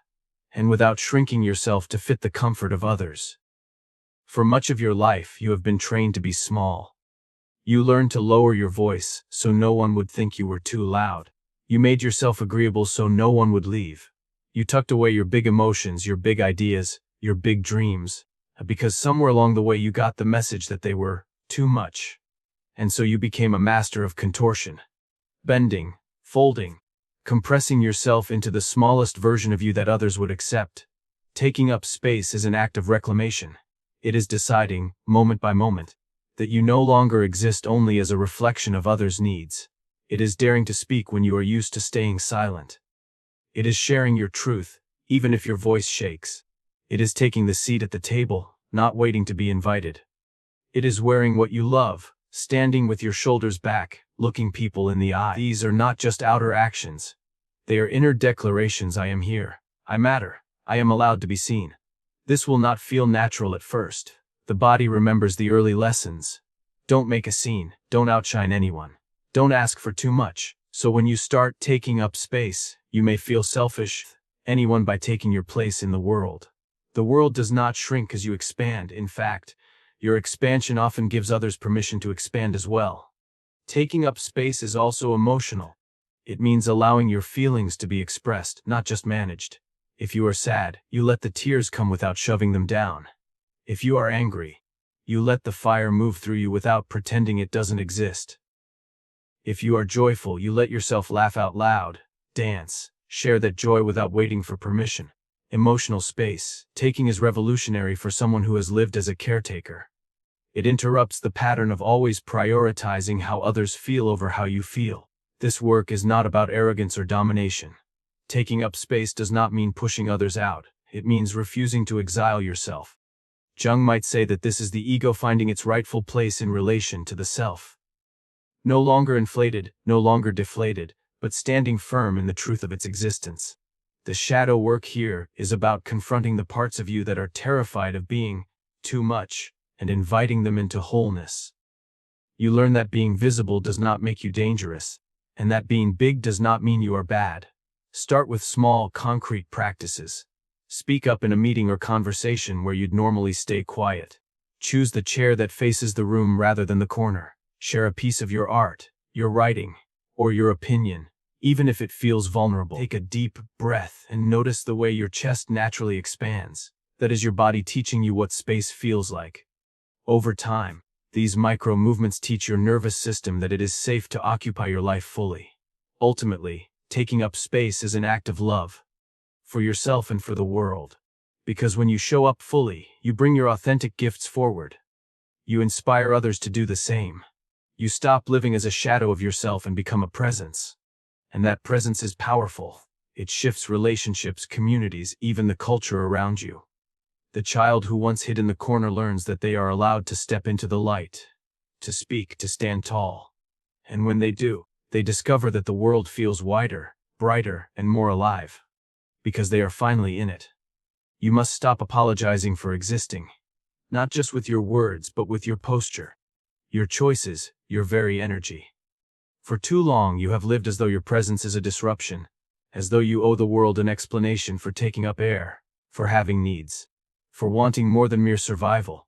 and without shrinking yourself to fit the comfort of others. For much of your life, you have been trained to be small. You learned to lower your voice so no one would think you were too loud. You made yourself agreeable so no one would leave. You tucked away your big emotions, your big ideas, your big dreams, because somewhere along the way you got the message that they were too much. And so you became a master of contortion, bending, folding, compressing yourself into the smallest version of you that others would accept. Taking up space is an act of reclamation. It is deciding, moment by moment, that you no longer exist only as a reflection of others' needs. It is daring to speak when you are used to staying silent. It is sharing your truth, even if your voice shakes. It is taking the seat at the table, not waiting to be invited. It is wearing what you love, Standing with your shoulders back, looking people in the eye. These are not just outer actions. They are inner declarations. I am here. I matter. I am allowed to be seen. This will not feel natural at first. The body remembers the early lessons. Don't make a scene. Don't outshine anyone. Don't ask for too much. So when you start taking up space, you may feel selfish. Anyone by taking your place in the world. The world does not shrink as you expand. In fact, your expansion often gives others permission to expand as well. Taking up space is also emotional. It means allowing your feelings to be expressed, not just managed. If you are sad, you let the tears come without shoving them down. If you are angry, you let the fire move through you without pretending it doesn't exist. If you are joyful, you let yourself laugh out loud, dance, share that joy without waiting for permission. Emotional space taking is revolutionary for someone who has lived as a caretaker. It interrupts the pattern of always prioritizing how others feel over how you feel. This work is not about arrogance or domination. Taking up space does not mean pushing others out. It means refusing to exile yourself. Jung might say that this is the ego finding its rightful place in relation to the self. No longer inflated, no longer deflated, but standing firm in the truth of its existence. The shadow work here is about confronting the parts of you that are terrified of being too much and inviting them into wholeness. You learn that being visible does not make you dangerous, and that being big does not mean you are bad. Start with small, concrete practices. Speak up in a meeting or conversation where you'd normally stay quiet. Choose the chair that faces the room rather than the corner. Share a piece of your art, your writing, or your opinion, even if it feels vulnerable. Take a deep breath and notice the way your chest naturally expands. That is your body teaching you what space feels like. Over time, these micro movements teach your nervous system that it is safe to occupy your life fully. Ultimately, taking up space is an act of love. For yourself and for the world. Because when you show up fully, you bring your authentic gifts forward. You inspire others to do the same. You stop living as a shadow of yourself and become a presence. And that presence is powerful. It shifts relationships, communities, even the culture around you. The child who once hid in the corner learns that they are allowed to step into the light, to speak, to stand tall. And when they do, they discover that the world feels wider, brighter, and more alive. Because they are finally in it. You must stop apologizing for existing. Not just with your words, but with your posture. Your choices, your very energy. For too long you have lived as though your presence is a disruption, as though you owe the world an explanation for taking up air, for having needs, for wanting more than mere survival.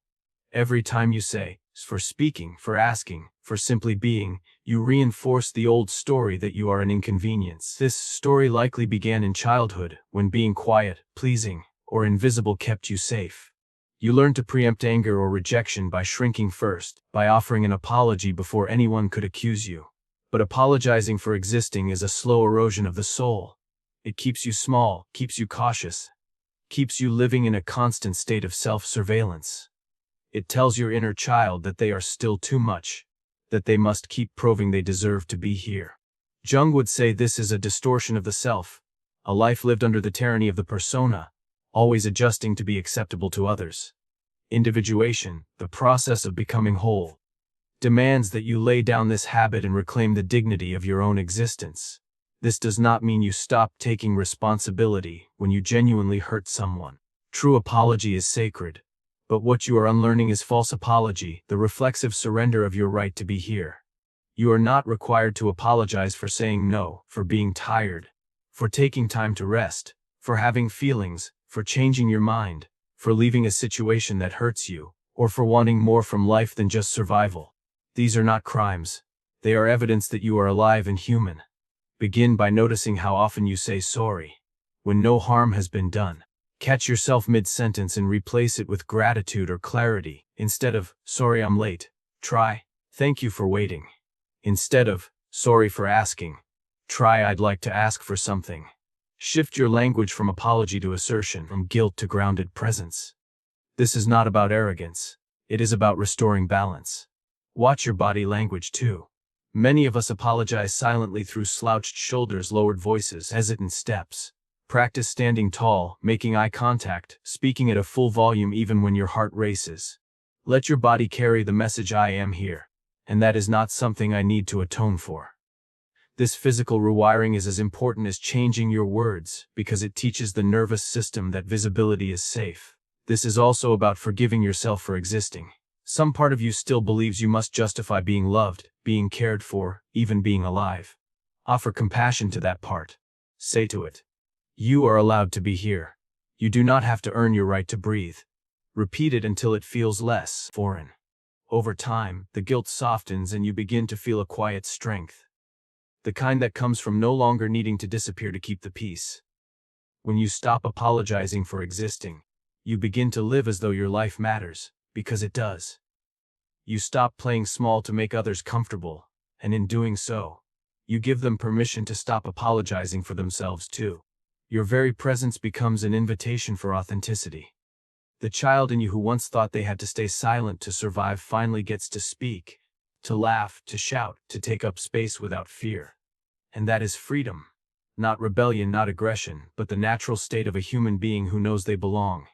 Every time you say, for speaking, for asking, for simply being, you reinforce the old story that you are an inconvenience. This story likely began in childhood, when being quiet, pleasing, or invisible kept you safe. You learned to preempt anger or rejection by shrinking first, by offering an apology before anyone could accuse you. But apologizing for existing is a slow erosion of the soul. It keeps you small, keeps you cautious, keeps you living in a constant state of self-surveillance. It tells your inner child that they are still too much, that they must keep proving they deserve to be here. Jung would say this is a distortion of the self, a life lived under the tyranny of the persona, always adjusting to be acceptable to others. Individuation, the process of becoming whole, demands that you lay down this habit and reclaim the dignity of your own existence. This does not mean you stop taking responsibility when you genuinely hurt someone. True apology is sacred, but what you are unlearning is false apology, the reflexive surrender of your right to be here. You are not required to apologize for saying no, for being tired, for taking time to rest, for having feelings, for changing your mind, for leaving a situation that hurts you, or for wanting more from life than just survival. These are not crimes. They are evidence that you are alive and human. Begin by noticing how often you say sorry, when no harm has been done. Catch yourself mid-sentence and replace it with gratitude or clarity. Instead of, sorry I'm late, try, thank you for waiting. Instead of, sorry for asking, try I'd like to ask for something. Shift your language from apology to assertion, from guilt to grounded presence. This is not about arrogance. It is about restoring balance. Watch your body language too. Many of us apologize silently through slouched shoulders, lowered voices, hesitant steps. Practice standing tall, making eye contact, speaking at a full volume even when your heart races. Let your body carry the message I am here. and that is not something I need to atone for. This physical rewiring is as important as changing your words, because it teaches the nervous system that visibility is safe. This is also about forgiving yourself for existing. Some part of you still believes you must justify being loved, being cared for, even being alive. Offer compassion to that part. Say to it, you are allowed to be here. You do not have to earn your right to breathe. Repeat it until it feels less foreign. Over time, the guilt softens and you begin to feel a quiet strength. The kind that comes from no longer needing to disappear to keep the peace. When you stop apologizing for existing, you begin to live as though your life matters, because it does. You stop playing small to make others comfortable, and in doing so, you give them permission to stop apologizing for themselves too. Your very presence becomes an invitation for authenticity. The child in you who once thought they had to stay silent to survive finally gets to speak, to laugh, to shout, to take up space without fear. And that is freedom. Not rebellion, not aggression, but the natural state of a human being who knows they belong.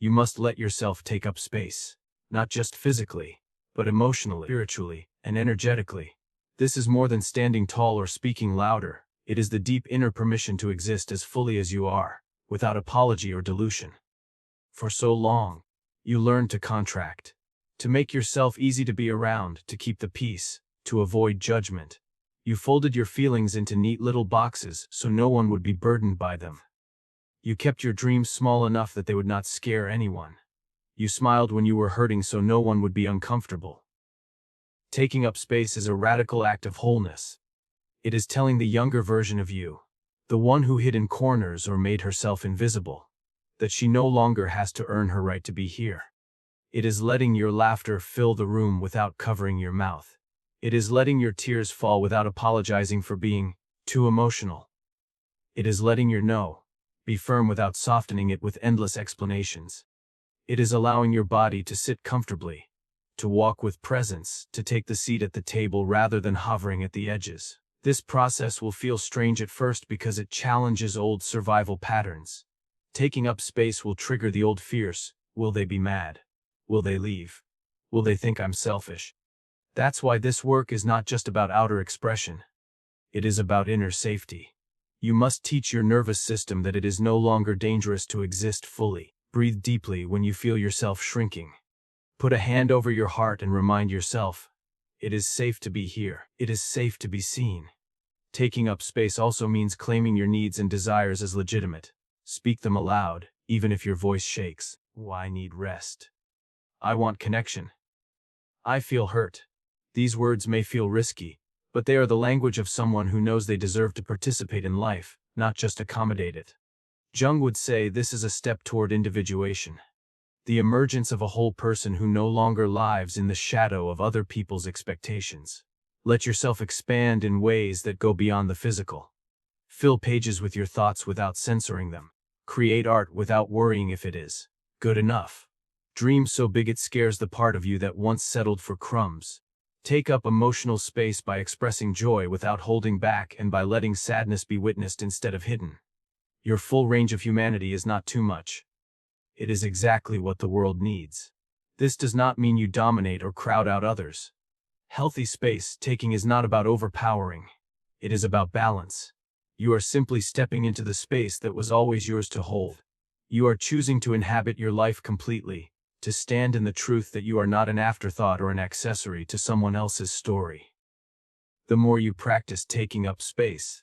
You must let yourself take up space, not just physically, but emotionally, spiritually, and energetically. This is more than standing tall or speaking louder. It is the deep inner permission to exist as fully as you are, without apology or dilution. For so long, you learned to contract, to make yourself easy to be around, to keep the peace, to avoid judgment. You folded your feelings into neat little boxes so no one would be burdened by them. You kept your dreams small enough that they would not scare anyone. You smiled when you were hurting so no one would be uncomfortable. Taking up space is a radical act of wholeness. It is telling the younger version of you, the one who hid in corners or made herself invisible, that she no longer has to earn her right to be here. It is letting your laughter fill the room without covering your mouth. It is letting your tears fall without apologizing for being too emotional. It is letting your no be firm without softening it with endless explanations. It is allowing your body to sit comfortably, to walk with presence, to take the seat at the table rather than hovering at the edges. This process will feel strange at first because it challenges old survival patterns. Taking up space will trigger the old fears. Will they be mad? Will they leave? Will they think I'm selfish? That's why this work is not just about outer expression. It is about inner safety. You must teach your nervous system that it is no longer dangerous to exist fully. Breathe deeply when you feel yourself shrinking. Put a hand over your heart and remind yourself, it is safe to be here. It is safe to be seen. Taking up space also means claiming your needs and desires as legitimate. Speak them aloud, even if your voice shakes. Oh, I need rest. I want connection. I feel hurt. These words may feel risky, but they are the language of someone who knows they deserve to participate in life, not just accommodate it. Jung would say this is a step toward individuation. The emergence of a whole person who no longer lives in the shadow of other people's expectations. Let yourself expand in ways that go beyond the physical. Fill pages with your thoughts without censoring them. Create art without worrying if it is good enough. Dream so big it scares the part of you that once settled for crumbs. Take up emotional space by expressing joy without holding back and by letting sadness be witnessed instead of hidden. Your full range of humanity is not too much. It is exactly what the world needs. This does not mean you dominate or crowd out others. Healthy space taking is not about overpowering. It is about balance. You are simply stepping into the space that was always yours to hold. You are choosing to inhabit your life completely, to stand in the truth that you are not an afterthought or an accessory to someone else's story. The more you practice taking up space,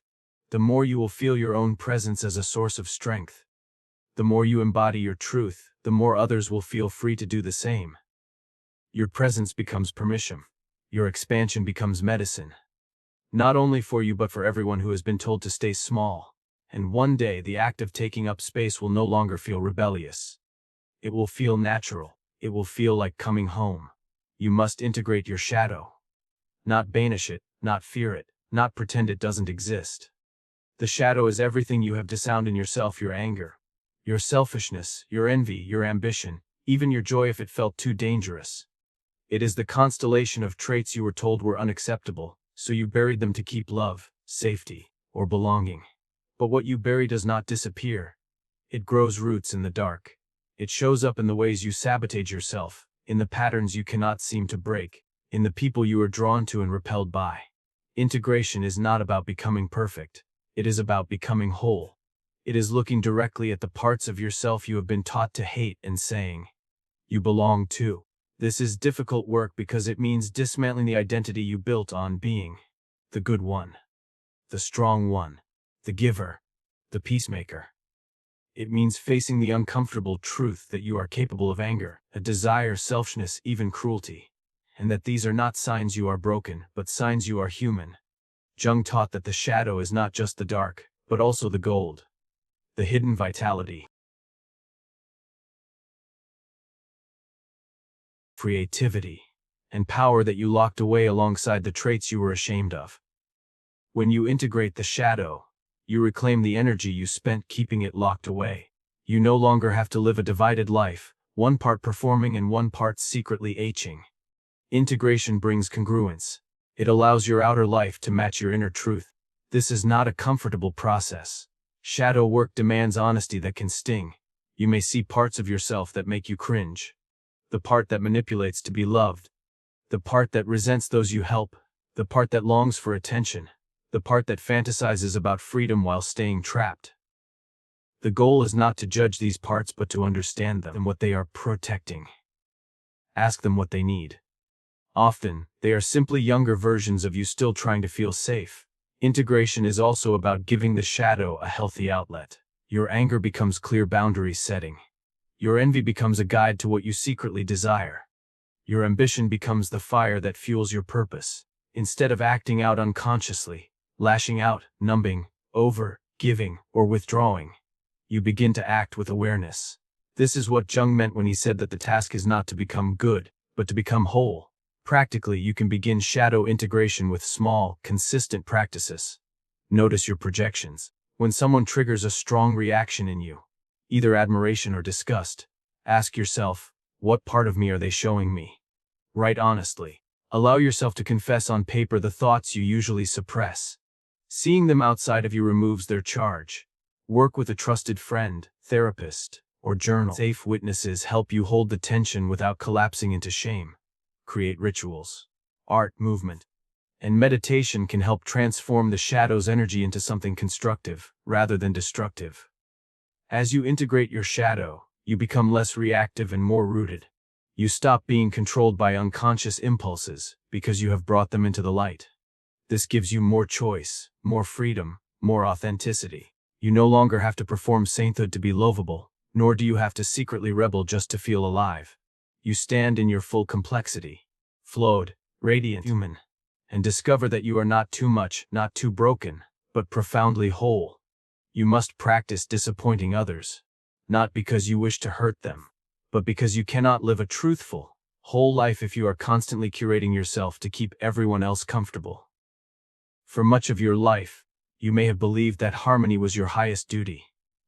the more you will feel your own presence as a source of strength. The more you embody your truth, the more others will feel free to do the same. Your presence becomes permission. Your expansion becomes medicine. Not only for you but for everyone who has been told to stay small. And one day the act of taking up space will no longer feel rebellious. It will feel natural. It will feel like coming home. You must integrate your shadow. Not banish it, not fear it, not pretend it doesn't exist. The shadow is everything you have disowned in yourself: your anger, your selfishness, your envy, your ambition, even your joy if it felt too dangerous. It is the constellation of traits you were told were unacceptable, so you buried them to keep love, safety, or belonging. But what you bury does not disappear. It grows roots in the dark. It shows up in the ways you sabotage yourself, in the patterns you cannot seem to break, in the people you are drawn to and repelled by. Integration is not about becoming perfect. It is about becoming whole. It is looking directly at the parts of yourself you have been taught to hate and saying, "You belong to." This is difficult work because it means dismantling the identity you built on being the good one, the strong one, the giver, the peacemaker. It means facing the uncomfortable truth that you are capable of anger, a desire, selfishness, even cruelty, and that these are not signs you are broken, but signs you are human. Jung taught that the shadow is not just the dark, but also the gold, the hidden vitality, creativity, and power that you locked away alongside the traits you were ashamed of. When you integrate the shadow, you reclaim the energy you spent keeping it locked away. You no longer have to live a divided life, one part performing and one part secretly aching. Integration brings congruence. It allows your outer life to match your inner truth. This is not a comfortable process. Shadow work demands honesty that can sting. You may see parts of yourself that make you cringe. The part that manipulates to be loved. The part that resents those you help. The part that longs for attention. The part that fantasizes about freedom while staying trapped. The goal is not to judge these parts but to understand them and what they are protecting. Ask them what they need. Often, they are simply younger versions of you still trying to feel safe. Integration is also about giving the shadow a healthy outlet. Your anger becomes clear boundary setting. Your envy becomes a guide to what you secretly desire. Your ambition becomes the fire that fuels your purpose. Instead of acting out unconsciously, lashing out, numbing, over, giving, or withdrawing, you begin to act with awareness. This is what Jung meant when he said that the task is not to become good, but to become whole. Practically, you can begin shadow integration with small, consistent practices. Notice your projections. When someone triggers a strong reaction in you, either admiration or disgust, ask yourself, what part of me are they showing me? Write honestly. Allow yourself to confess on paper the thoughts you usually suppress. Seeing them outside of you removes their charge. Work with a trusted friend, therapist, or journal. Safe witnesses help you hold the tension without collapsing into shame. Create rituals. Art, movement, and meditation can help transform the shadow's energy into something constructive, rather than destructive. As you integrate your shadow, you become less reactive and more rooted. You stop being controlled by unconscious impulses, because you have brought them into the light. This gives you more choice, more freedom, more authenticity. You no longer have to perform sainthood to be lovable, nor do you have to secretly rebel just to feel alive. You stand in your full complexity, flawed, radiant, human, and discover that you are not too much, not too broken, but profoundly whole. You must practice disappointing others, not because you wish to hurt them, but because you cannot live a truthful, whole life if you are constantly curating yourself to keep everyone else comfortable. For much of your life, you may have believed that harmony was your highest duty.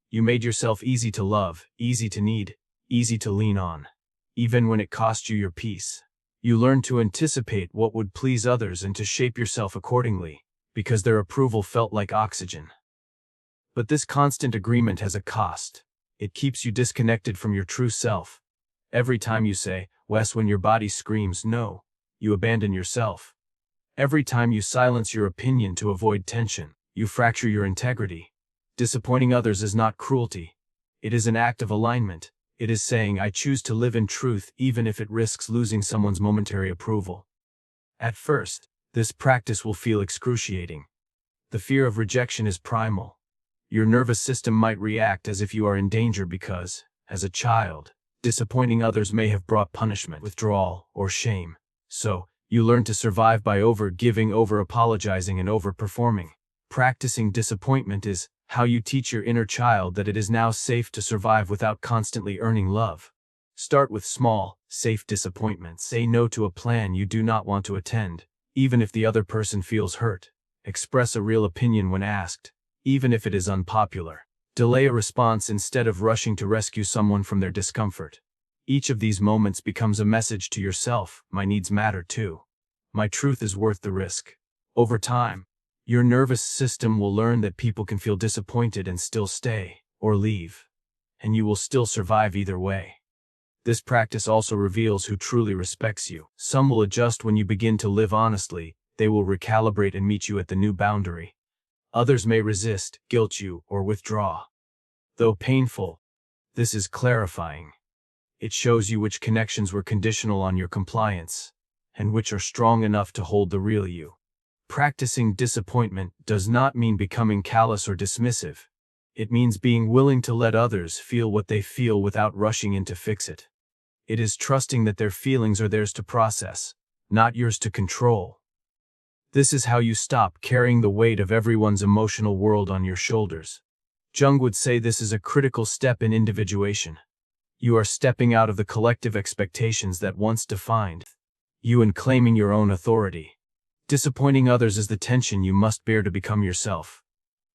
You made yourself easy to love, easy to need, easy to lean on, even when it cost you your peace. You learned to anticipate what would please others and to shape yourself accordingly, because their approval felt like oxygen. But this constant agreement has a cost. It keeps you disconnected from your true self. Every time you say, "Wes," when your body screams no, you abandon yourself. Every time you silence your opinion to avoid tension, you fracture your integrity. Disappointing others is not cruelty. It is an act of alignment. It is saying, I choose to live in truth even if it risks losing someone's momentary approval. At first, this practice will feel excruciating. The fear of rejection is primal. Your nervous system might react as if you are in danger because, as a child, disappointing others may have brought punishment, withdrawal, or shame. So, you learn to survive by over-giving, over-apologizing, and over-performing. Practicing disappointment is how you teach your inner child that it is now safe to survive without constantly earning love. Start with small, safe disappointments. Say no to a plan you do not want to attend, even if the other person feels hurt. Express a real opinion when asked, even if it is unpopular. Delay a response instead of rushing to rescue someone from their discomfort. Each of these moments becomes a message to yourself: my needs matter too. My truth is worth the risk. Over time, your nervous system will learn that people can feel disappointed and still stay, or leave, and you will still survive either way. This practice also reveals who truly respects you. Some will adjust when you begin to live honestly, they will recalibrate and meet you at the new boundary. Others may resist, guilt you, or withdraw. Though painful, this is clarifying. It shows you which connections were conditional on your compliance, and which are strong enough to hold the real you. Practicing disappointment does not mean becoming callous or dismissive. It means being willing to let others feel what they feel without rushing in to fix it. It is trusting that their feelings are theirs to process, not yours to control. This is how you stop carrying the weight of everyone's emotional world on your shoulders. Jung would say this is a critical step in individuation. You are stepping out of the collective expectations that once defined you and claiming your own authority. Disappointing others is the tension you must bear to become yourself.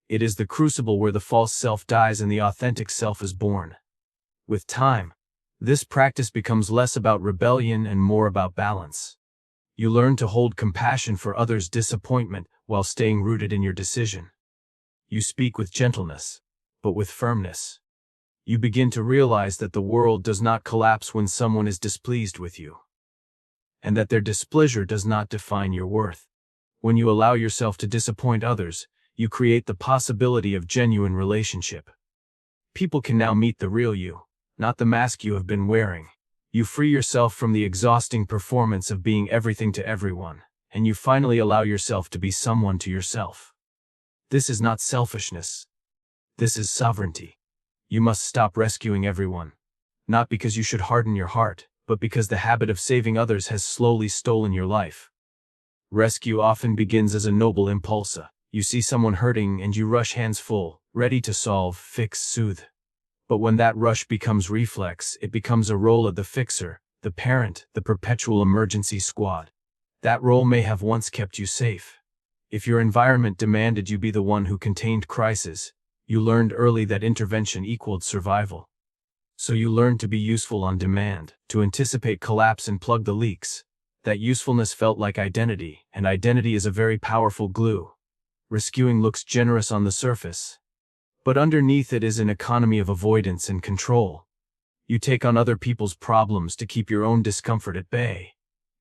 It is the crucible where the false self dies and the authentic self is born. With time, this practice becomes less about rebellion and more about balance. You learn to hold compassion for others' disappointment while staying rooted in your decision. You speak with gentleness, but with firmness. You begin to realize that the world does not collapse when someone is displeased with you, and that their displeasure does not define your worth. When you allow yourself to disappoint others, you create the possibility of genuine relationship. People can now meet the real you, not the mask you have been wearing. You free yourself from the exhausting performance of being everything to everyone, and you finally allow yourself to be someone to yourself. This is not selfishness. This is sovereignty. You must stop rescuing everyone, not because you should harden your heart, but because the habit of saving others has slowly stolen your life. Rescue often begins as a noble impulse. You see someone hurting and you rush hands full, ready to solve, fix, soothe. But when that rush becomes reflex, it becomes a role of the fixer, the parent, the perpetual emergency squad. That role may have once kept you safe. If your environment demanded you be the one who contained crisis, you learned early that intervention equaled survival. So you learned to be useful on demand, to anticipate collapse and plug the leaks. That usefulness felt like identity, and identity is a very powerful glue. Rescuing looks generous on the surface, but underneath it is an economy of avoidance and control. You take on other people's problems to keep your own discomfort at bay.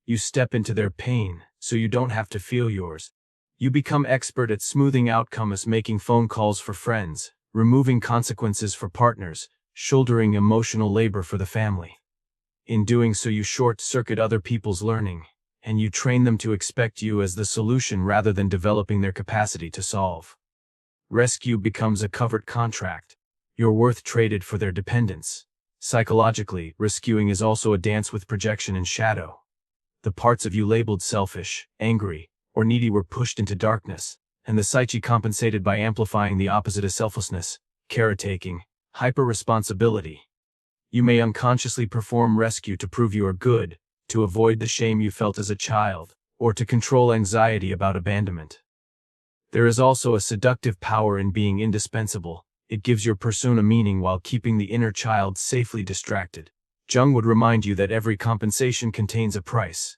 You step into their pain, so you don't have to feel yours. You become expert at smoothing outcomes, making phone calls for friends, removing consequences for partners, shouldering emotional labor for the family. In doing so, you short-circuit other people's learning, and you train them to expect you as the solution rather than developing their capacity to solve. Rescue becomes a covered contract, your worth traded for their dependence. Psychologically, rescuing is also a dance with projection and shadow. The parts of you labeled selfish, angry, or needy were pushed into darkness, and the psyche compensated by amplifying the opposite of selflessness, caretaking, hyper-responsibility. You may unconsciously perform rescue to prove you are good, to avoid the shame you felt as a child, or to control anxiety about abandonment. There is also a seductive power in being indispensable. It gives your persona meaning while keeping the inner child safely distracted. Jung would remind you that every compensation contains a price.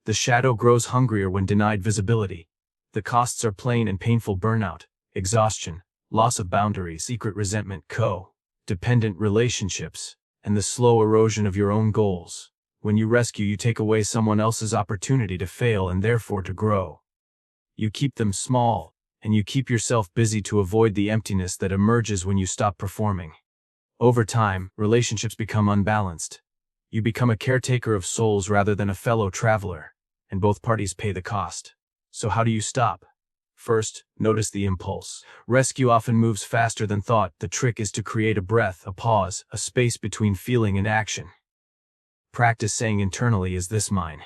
The shadow grows hungrier when denied visibility. The costs are plain and painful: burnout, exhaustion, loss of boundaries, secret resentment, co-dependent relationships, and the slow erosion of your own goals. When you rescue, you take away someone else's opportunity to fail and therefore to grow. You keep them small, and you keep yourself busy to avoid the emptiness that emerges when you stop performing. Over time, relationships become unbalanced. You become a caretaker of souls rather than a fellow traveler, and both parties pay the cost. So how do you stop? First, notice the impulse. Rescue often moves faster than thought. The trick is to create a breath, a pause, a space between feeling and action. Practice saying internally, "Is this mine?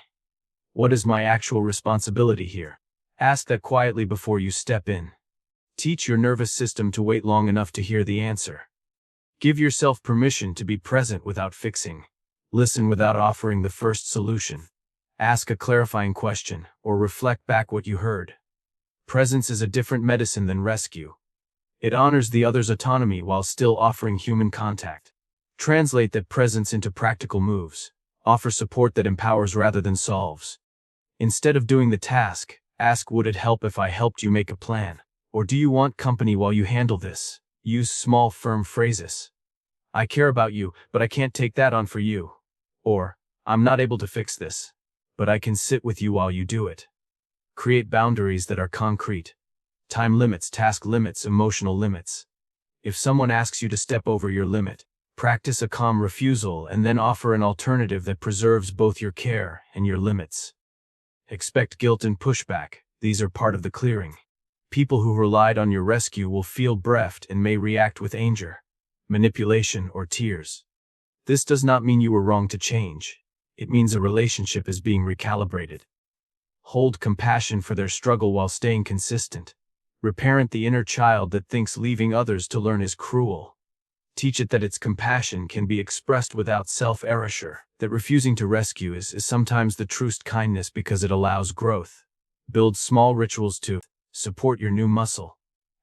What is my actual responsibility here?" Ask that quietly before you step in. Teach your nervous system to wait long enough to hear the answer. Give yourself permission to be present without fixing. Listen without offering the first solution. Ask a clarifying question, or reflect back what you heard. Presence is a different medicine than rescue. It honors the other's autonomy while still offering human contact. Translate that presence into practical moves. Offer support that empowers rather than solves. Instead of doing the task, ask, "Would it help if I helped you make a plan? Or do you want company while you handle this?" Use small, firm phrases. I care about you, but I can't take that on for you. Or, I'm not able to fix this, but I can sit with you while you do it. Create boundaries that are concrete. Time limits, task limits, emotional limits. If someone asks you to step over your limit, practice a calm refusal and then offer an alternative that preserves both your care and your limits. Expect guilt and pushback. These are part of the clearing. People who relied on your rescue will feel bereft and may react with anger, manipulation, or tears. This does not mean you were wrong to change. It means a relationship is being recalibrated. Hold compassion for their struggle while staying consistent. Reparent the inner child that thinks leaving others to learn is cruel. Teach it that its compassion can be expressed without self-erasure, that refusing to rescue is sometimes the truest kindness because it allows growth. Build small rituals to support your new muscle.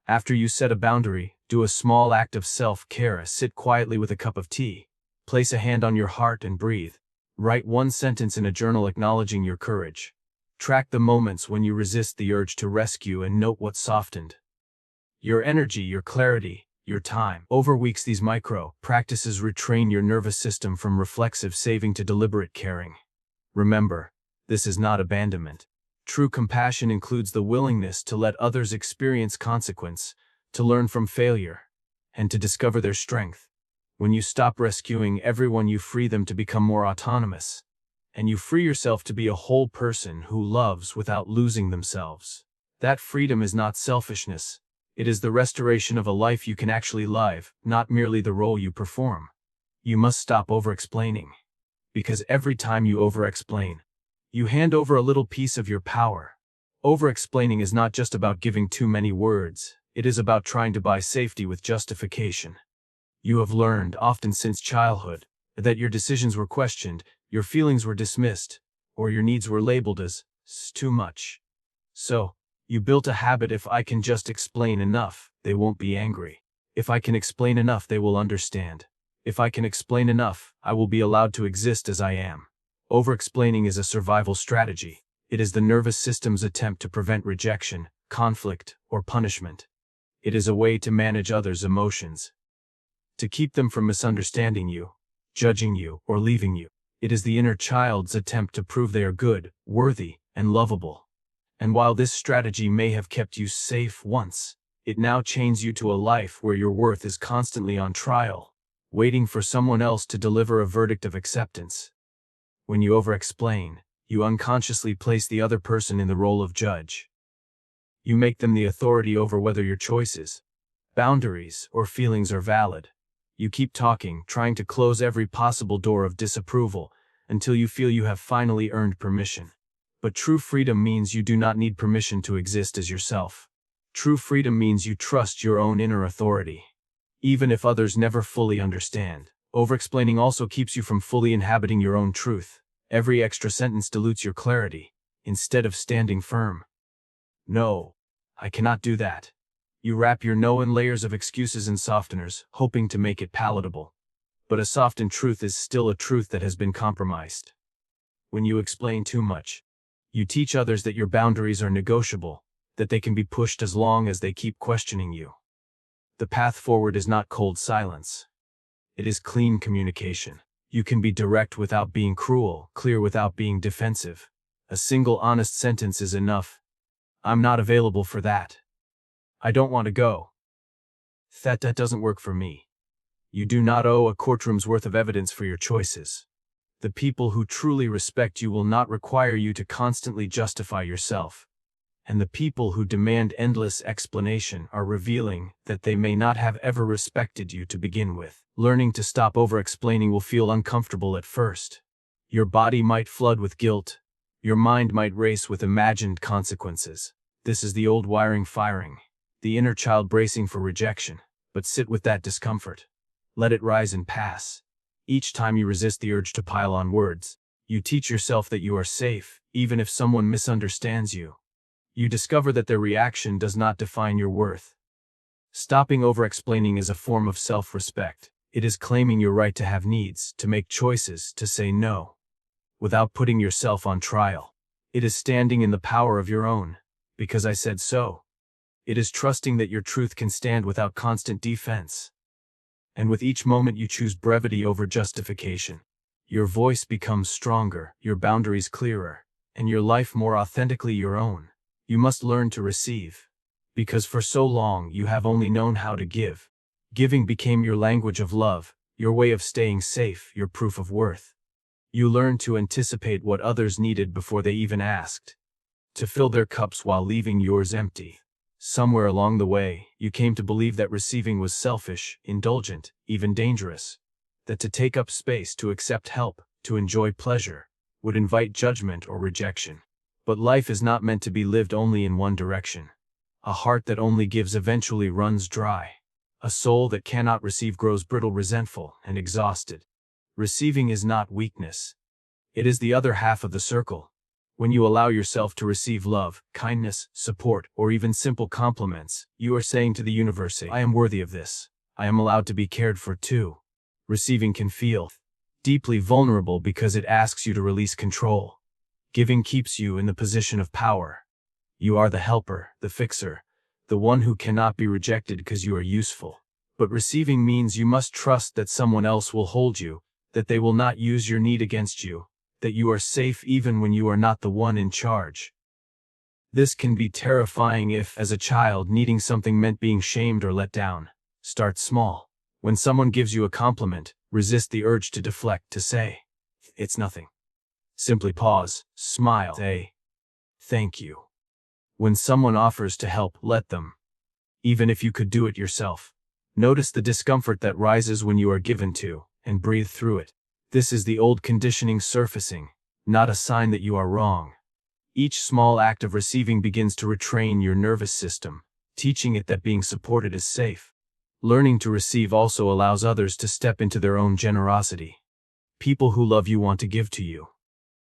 After you set a boundary, do a small act of self-care. Sit quietly with a cup of tea. Place a hand on your heart and breathe. Write one sentence in a journal acknowledging your courage. Track the moments when you resist the urge to rescue and note what softened. Your energy, your clarity, your time. Over weeks, these micro practices retrain your nervous system from reflexive saving to deliberate caring. Remember, this is not abandonment. True compassion includes the willingness to let others experience consequence, to learn from failure, and to discover their strength. When you stop rescuing everyone, you free them to become more autonomous. And you free yourself to be a whole person who loves without losing themselves. That freedom is not selfishness. It is the restoration of a life you can actually live, not merely the role you perform. You must stop over-explaining. Because every time you over-explain, you hand over a little piece of your power. Over-explaining is not just about giving too many words. It is about trying to buy safety with justification. You have learned, often since childhood, that your decisions were questioned, your feelings were dismissed, or your needs were labeled as too much. So, you built a habit: if I can just explain enough, they won't be angry. If I can explain enough, they will understand. If I can explain enough, I will be allowed to exist as I am. Over-explaining is a survival strategy. It is the nervous system's attempt to prevent rejection, conflict, or punishment. It is a way to manage others' emotions, to keep them from misunderstanding you, judging you, or leaving you. It is the inner child's attempt to prove they are good, worthy, and lovable. And while this strategy may have kept you safe once, it now chains you to a life where your worth is constantly on trial, waiting for someone else to deliver a verdict of acceptance. When you over-explain, you unconsciously place the other person in the role of judge. You make them the authority over whether your choices, boundaries, or feelings are valid. You keep talking, trying to close every possible door of disapproval, until you feel you have finally earned permission. But true freedom means you do not need permission to exist as yourself. True freedom means you trust your own inner authority, even if others never fully understand. Over-explaining also keeps you from fully inhabiting your own truth. Every extra sentence dilutes your clarity, instead of standing firm. No, I cannot do that. You wrap your no in layers of excuses and softeners, hoping to make it palatable. But a softened truth is still a truth that has been compromised. When you explain too much, you teach others that your boundaries are negotiable, that they can be pushed as long as they keep questioning you. The path forward is not cold silence. It is clean communication. You can be direct without being cruel, clear without being defensive. A single honest sentence is enough. I'm not available for that. I don't want to go. That doesn't work for me. You do not owe a courtroom's worth of evidence for your choices. The people who truly respect you will not require you to constantly justify yourself. And the people who demand endless explanation are revealing that they may not have ever respected you to begin with. Learning to stop over-explaining will feel uncomfortable at first. Your body might flood with guilt. Your mind might race with imagined consequences. This is the old wiring firing, the inner child bracing for rejection. But sit with that discomfort. Let it rise and pass. Each time you resist the urge to pile on words, you teach yourself that you are safe, even if someone misunderstands you. You discover that their reaction does not define your worth. Stopping over-explaining is a form of self-respect. It is claiming your right to have needs, to make choices, to say no, without putting yourself on trial. It is standing in the power of your own, because I said so. It is trusting that your truth can stand without constant defense. And with each moment you choose brevity over justification. Your voice becomes stronger, your boundaries clearer, and your life more authentically your own. You must learn to receive. Because for so long you have only known how to give. Giving became your language of love, your way of staying safe, your proof of worth. You learned to anticipate what others needed before they even asked. To fill their cups while leaving yours empty. Somewhere along the way, you came to believe that receiving was selfish, indulgent, even dangerous. That to take up space, to accept help, to enjoy pleasure, would invite judgment or rejection. But life is not meant to be lived only in one direction. A heart that only gives eventually runs dry. A soul that cannot receive grows brittle, resentful, and exhausted. Receiving is not weakness. It is the other half of the circle. When you allow yourself to receive love, kindness, support, or even simple compliments, you are saying to the universe, I am worthy of this. I am allowed to be cared for too. Receiving can feel deeply vulnerable because it asks you to release control. Giving keeps you in the position of power. You are the helper, the fixer, the one who cannot be rejected because you are useful. But receiving means you must trust that someone else will hold you, that they will not use your need against you, that you are safe even when you are not the one in charge. This can be terrifying if, as a child, needing something meant being shamed or let down. Start small. When someone gives you a compliment, resist the urge to deflect, to say, it's nothing. Simply pause, smile, say, thank you. When someone offers to help, let them. Even if you could do it yourself. Notice the discomfort that rises when you are given to, and breathe through it. This is the old conditioning surfacing, not a sign that you are wrong. Each small act of receiving begins to retrain your nervous system, teaching it that being supported is safe. Learning to receive also allows others to step into their own generosity. People who love you want to give to you.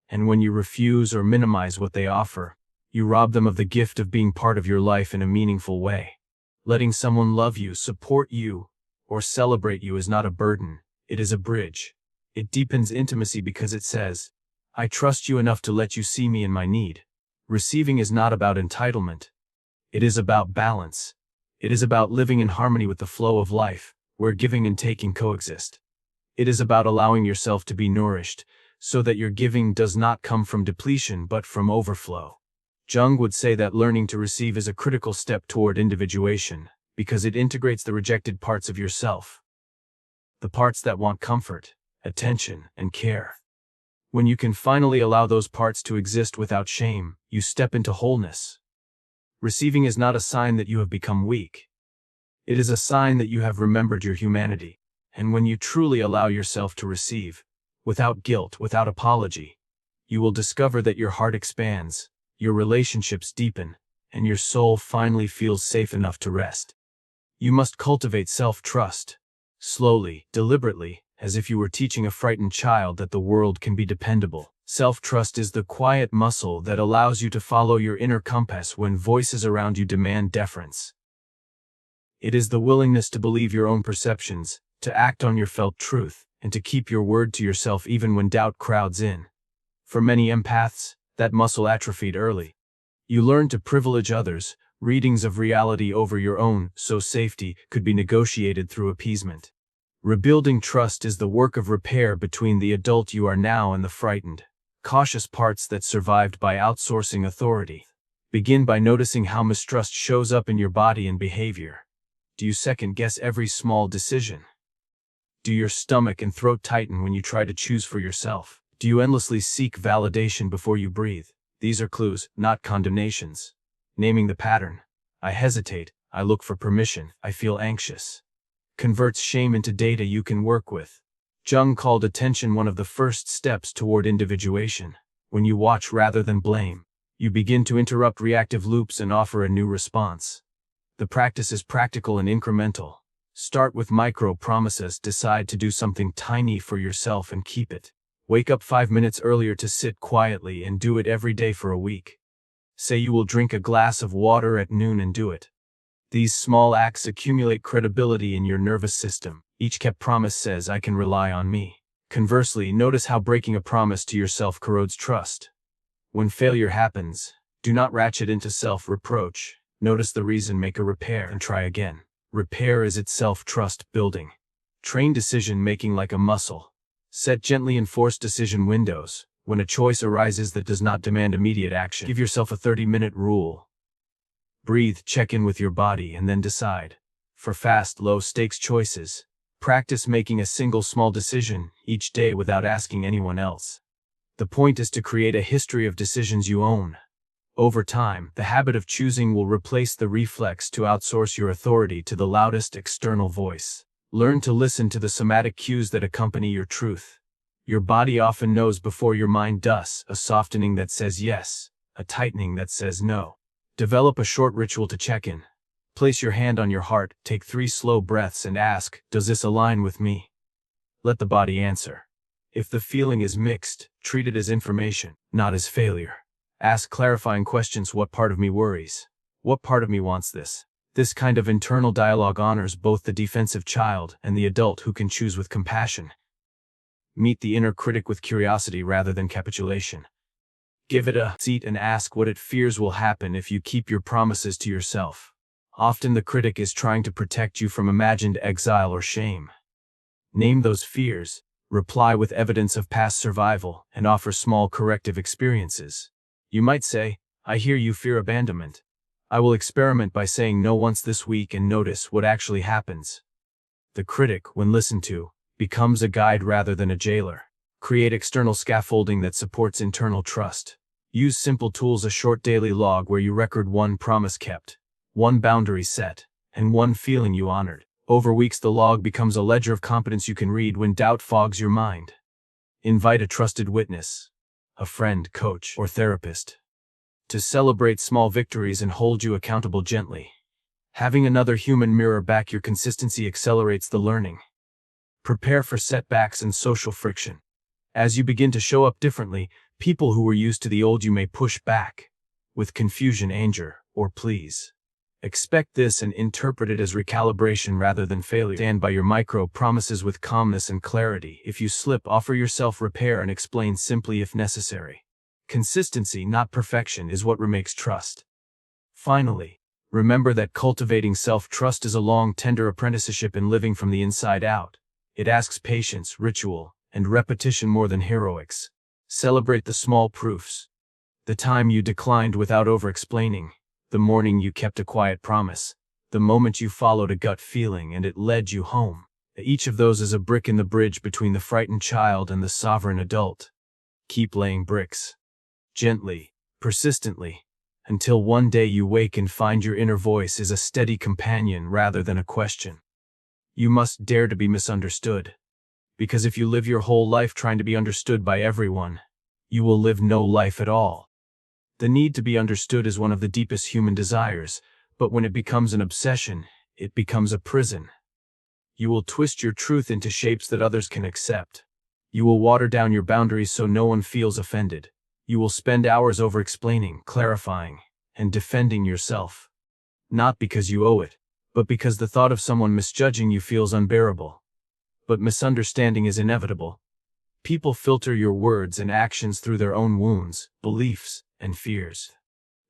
And when you refuse or minimize what they offer, you rob them of the gift of being part of your life in a meaningful way. Letting someone love you, support you, or celebrate you is not a burden, it is a bridge. It deepens intimacy because it says, I trust you enough to let you see me in my need. Receiving is not about entitlement. It is about balance. It is about living in harmony with the flow of life, where giving and taking coexist. It is about allowing yourself to be nourished, so that your giving does not come from depletion but from overflow. Jung would say that learning to receive is a critical step toward individuation, because it integrates the rejected parts of yourself. The parts that want comfort, attention, and care. When you can finally allow those parts to exist without shame, you step into wholeness. Receiving is not a sign that you have become weak. It is a sign that you have remembered your humanity. And when you truly allow yourself to receive, without guilt, without apology, you will discover that your heart expands, your relationships deepen, and your soul finally feels safe enough to rest. You must cultivate self-trust, slowly, deliberately, as if you were teaching a frightened child that the world can be dependable. Self-trust is the quiet muscle that allows you to follow your inner compass when voices around you demand deference. It is the willingness to believe your own perceptions, to act on your felt truth, and to keep your word to yourself even when doubt crowds in. For many empaths, that muscle atrophied early. You learn to privilege others, readings of reality over your own, so safety could be negotiated through appeasement. Rebuilding trust is the work of repair between the adult you are now and the frightened, cautious parts that survived by outsourcing authority. Begin by noticing how mistrust shows up in your body and behavior. Do you second-guess every small decision? Do your stomach and throat tighten when you try to choose for yourself? Do you endlessly seek validation before you breathe? These are clues, not condemnations. Naming the pattern. I hesitate, I look for permission, I feel anxious. Converts shame into data you can work with. Jung called attention one of the first steps toward individuation. When you watch rather than blame, you begin to interrupt reactive loops and offer a new response. The practice is practical and incremental. Start with micro promises, decide to do something tiny for yourself and keep it. Wake up 5 minutes earlier to sit quietly and do it every day for a week. Say you will drink a glass of water at noon and do it. These small acts accumulate credibility in your nervous system. Each kept promise says, I can rely on me. Conversely, notice how breaking a promise to yourself corrodes trust. When failure happens, do not ratchet into self-reproach. Notice the reason, make a repair, and try again. Repair is itself trust building. Train decision-making like a muscle. Set gently enforced decision windows. When a choice arises that does not demand immediate action, give yourself a 30-minute rule. Breathe, check in with your body, and then decide. For fast, low-stakes choices, practice making a single small decision each day without asking anyone else. The point is to create a history of decisions you own. Over time, the habit of choosing will replace the reflex to outsource your authority to the loudest external voice. Learn to listen to the somatic cues that accompany your truth. Your body often knows before your mind does, a softening that says yes, a tightening that says no. Develop a short ritual to check in. Place your hand on your heart, take 3 slow breaths and ask, does this align with me? Let the body answer. If the feeling is mixed, treat it as information, not as failure. Ask clarifying questions: what part of me worries? What part of me wants this? This kind of internal dialogue honors both the defensive child and the adult who can choose with compassion. Meet the inner critic with curiosity rather than capitulation. Give it a seat and ask what it fears will happen if you keep your promises to yourself. Often the critic is trying to protect you from imagined exile or shame. Name those fears, reply with evidence of past survival, and offer small corrective experiences. You might say, I hear you fear abandonment. I will experiment by saying no once this week and notice what actually happens. The critic, when listened to, becomes a guide rather than a jailer. Create external scaffolding that supports internal trust. Use simple tools: a short daily log where you record 1 promise kept, 1 boundary set, and 1 feeling you honored. Over weeks, the log becomes a ledger of competence you can read when doubt fogs your mind. Invite a trusted witness, a friend, coach, or therapist, to celebrate small victories and hold you accountable gently. Having another human mirror back your consistency accelerates the learning. Prepare for setbacks and social friction. As you begin to show up differently, people who were used to the old you may push back with confusion, anger, or pleas. Expect this and interpret it as recalibration rather than failure. Stand by your micro promises with calmness and clarity. If you slip, offer yourself repair and explain simply if necessary. Consistency, not perfection, is what remakes trust. Finally, remember that cultivating self-trust is a long, tender apprenticeship in living from the inside out. It asks patience, ritual, and repetition more than heroics. Celebrate the small proofs. The time you declined without over-explaining. The morning you kept a quiet promise. The moment you followed a gut feeling and it led you home. Each of those is a brick in the bridge between the frightened child and the sovereign adult. Keep laying bricks. Gently, persistently, until one day you wake and find your inner voice is a steady companion rather than a question. You must dare to be misunderstood. Because if you live your whole life trying to be understood by everyone, you will live no life at all. The need to be understood is one of the deepest human desires, but when it becomes an obsession, it becomes a prison. You will twist your truth into shapes that others can accept. You will water down your boundaries so no one feels offended. You will spend hours over-explaining, clarifying, and defending yourself. Not because you owe it, but because the thought of someone misjudging you feels unbearable. But misunderstanding is inevitable. People filter your words and actions through their own wounds, beliefs, and fears.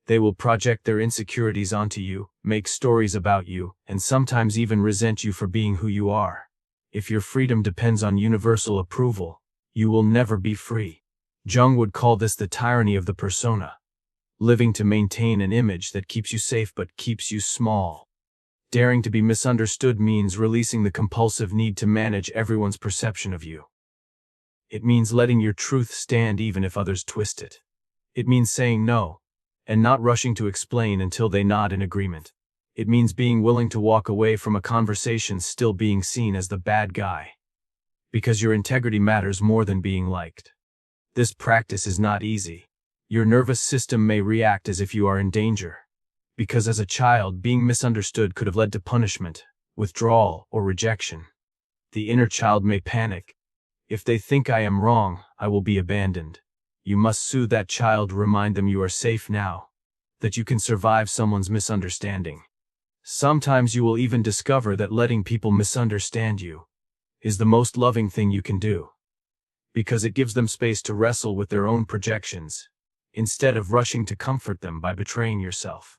They will project their insecurities onto you, make stories about you, and sometimes even resent you for being who you are. If your freedom depends on universal approval, you will never be free. Jung would call this the tyranny of the persona. Living to maintain an image that keeps you safe but keeps you small. Daring to be misunderstood means releasing the compulsive need to manage everyone's perception of you. It means letting your truth stand even if others twist it. It means saying no, and not rushing to explain until they nod in agreement. It means being willing to walk away from a conversation still being seen as the bad guy. Because your integrity matters more than being liked. This practice is not easy. Your nervous system may react as if you are in danger. Because as a child, being misunderstood could have led to punishment, withdrawal, or rejection. The inner child may panic. If they think I am wrong, I will be abandoned. You must soothe that child, remind them you are safe now, that you can survive someone's misunderstanding. Sometimes you will even discover that letting people misunderstand you is the most loving thing you can do, because it gives them space to wrestle with their own projections, instead of rushing to comfort them by betraying yourself.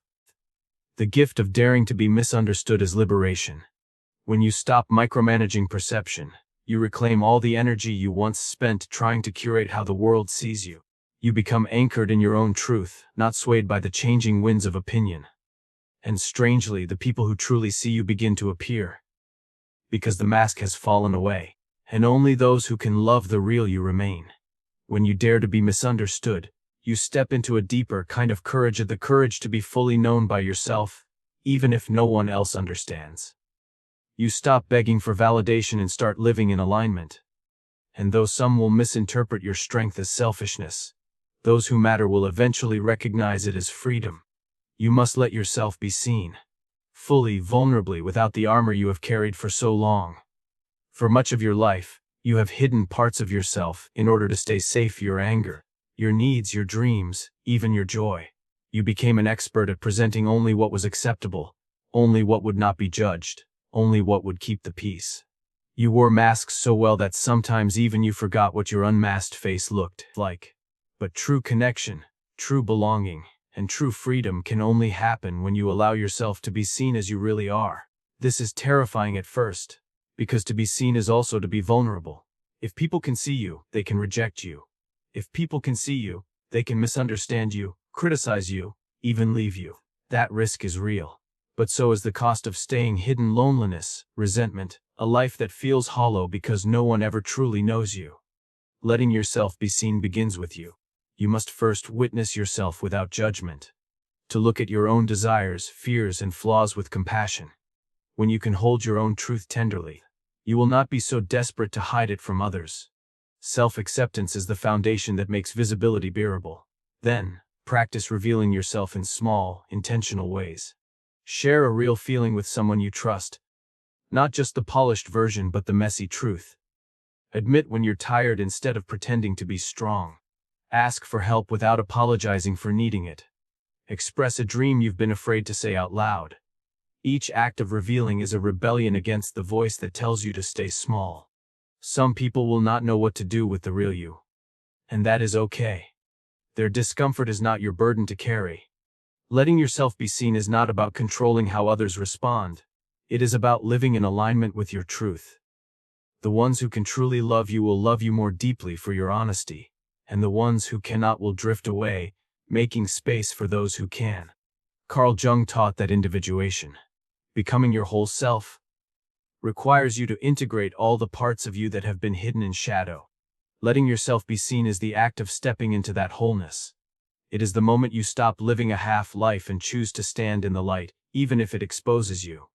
The gift of daring to be misunderstood is liberation. When you stop micromanaging perception, you reclaim all the energy you once spent trying to curate how the world sees you. You become anchored in your own truth, not swayed by the changing winds of opinion. And strangely, the people who truly see you begin to appear. Because the mask has fallen away, and only those who can love the real you remain. When you dare to be misunderstood, you step into a deeper kind of courage, the courage to be fully known by yourself, even if no one else understands. You stop begging for validation and start living in alignment. And though some will misinterpret your strength as selfishness, those who matter will eventually recognize it as freedom. You must let yourself be seen, fully, vulnerably, without the armor you have carried for so long. For much of your life, you have hidden parts of yourself in order to stay safe. Your anger, your needs, your dreams, even your joy. You became an expert at presenting only what was acceptable, only what would not be judged, only what would keep the peace. You wore masks so well that sometimes even you forgot what your unmasked face looked like. But true connection, true belonging, and true freedom can only happen when you allow yourself to be seen as you really are. This is terrifying at first, because to be seen is also to be vulnerable. If people can see you, they can reject you. If people can see you, they can misunderstand you, criticize you, even leave you. That risk is real. But so is the cost of staying hidden: loneliness, resentment, a life that feels hollow because no one ever truly knows you. Letting yourself be seen begins with you. You must first witness yourself without judgment. To look at your own desires, fears, and flaws with compassion. When you can hold your own truth tenderly, you will not be so desperate to hide it from others. Self-acceptance is the foundation that makes visibility bearable. Then, practice revealing yourself in small, intentional ways. Share a real feeling with someone you trust. Not just the polished version, but the messy truth. Admit when you're tired instead of pretending to be strong. Ask for help without apologizing for needing it. Express a dream you've been afraid to say out loud. Each act of revealing is a rebellion against the voice that tells you to stay small. Some people will not know what to do with the real you. And that is okay. Their discomfort is not your burden to carry. Letting yourself be seen is not about controlling how others respond. It is about living in alignment with your truth. The ones who can truly love you will love you more deeply for your honesty, and the ones who cannot will drift away, making space for those who can. Carl Jung taught that individuation, becoming your whole self, requires you to integrate all the parts of you that have been hidden in shadow. Letting yourself be seen is the act of stepping into that wholeness. It is the moment you stop living a half-life and choose to stand in the light, even if it exposes you.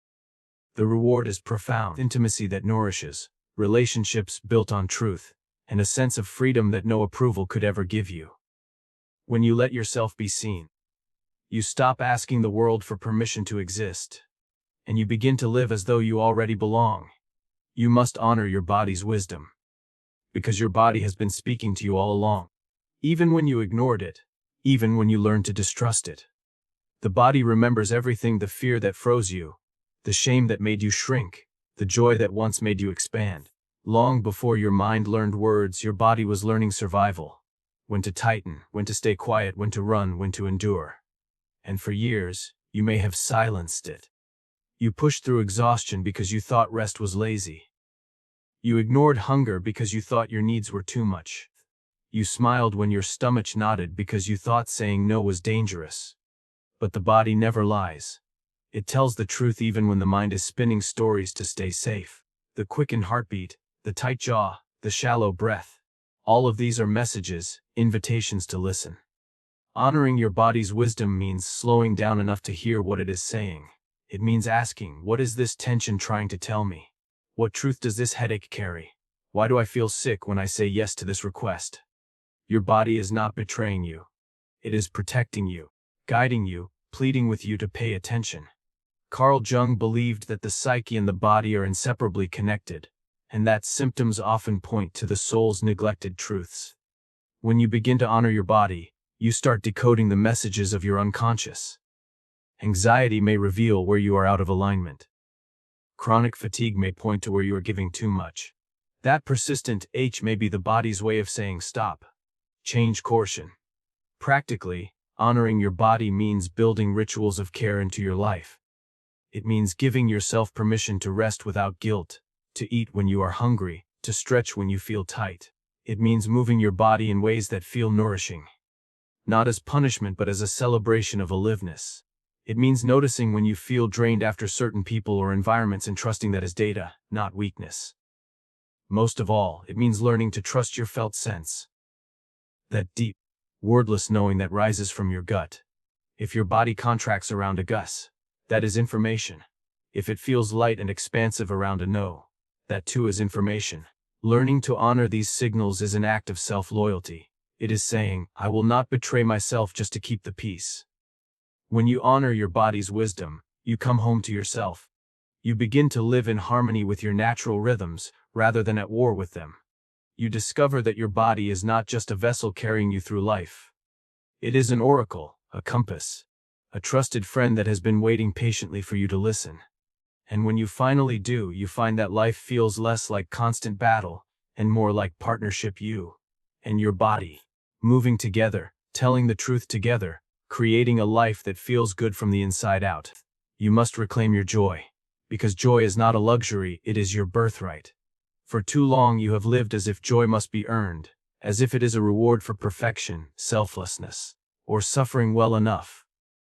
The reward is profound: intimacy that nourishes, relationships built on truth, and a sense of freedom that no approval could ever give you. When you let yourself be seen, you stop asking the world for permission to exist, and you begin to live as though you already belong. You must honor your body's wisdom, because your body has been speaking to you all along. Even when you ignored it, even when you learned to distrust it. The body remembers everything: the fear that froze you, the shame that made you shrink, the joy that once made you expand. Long before your mind learned words, your body was learning survival. When to tighten, when to stay quiet, when to run, when to endure. And for years, you may have silenced it. You pushed through exhaustion because you thought rest was lazy. You ignored hunger because you thought your needs were too much. You smiled when your stomach nodded because you thought saying no was dangerous. But the body never lies. It tells the truth even when the mind is spinning stories to stay safe. The quickened heartbeat, the tight jaw, the shallow breath. All of these are messages, invitations to listen. Honoring your body's wisdom means slowing down enough to hear what it is saying. It means asking, what is this tension trying to tell me? What truth does this headache carry? Why do I feel sick when I say yes to this request? Your body is not betraying you. It is protecting you, guiding you, pleading with you to pay attention. Carl Jung believed that the psyche and the body are inseparably connected, and that symptoms often point to the soul's neglected truths. When you begin to honor your body, you start decoding the messages of your unconscious. Anxiety may reveal where you are out of alignment. Chronic fatigue may point to where you are giving too much. That persistent H may be the body's way of saying stop. Change course. Practically, honoring your body means building rituals of care into your life. It means giving yourself permission to rest without guilt, to eat when you are hungry, to stretch when you feel tight. It means moving your body in ways that feel nourishing. Not as punishment but as a celebration of aliveness. It means noticing when you feel drained after certain people or environments and trusting that as data, not weakness. Most of all, it means learning to trust your felt sense. That deep, wordless knowing that rises from your gut. If your body contracts around a gus, that is information. If it feels light and expansive around a no, that too is information. Learning to honor these signals is an act of self-loyalty. It is saying, I will not betray myself just to keep the peace. When you honor your body's wisdom, you come home to yourself. You begin to live in harmony with your natural rhythms, rather than at war with them. You discover that your body is not just a vessel carrying you through life. It is an oracle, a compass, a trusted friend that has been waiting patiently for you to listen. And when you finally do, you find that life feels less like constant battle, and more like partnership, you and your body, moving together, telling the truth together, creating a life that feels good from the inside out. You must reclaim your joy. Because joy is not a luxury, it is your birthright. For too long you have lived as if joy must be earned, as if it is a reward for perfection, selflessness, or suffering well enough.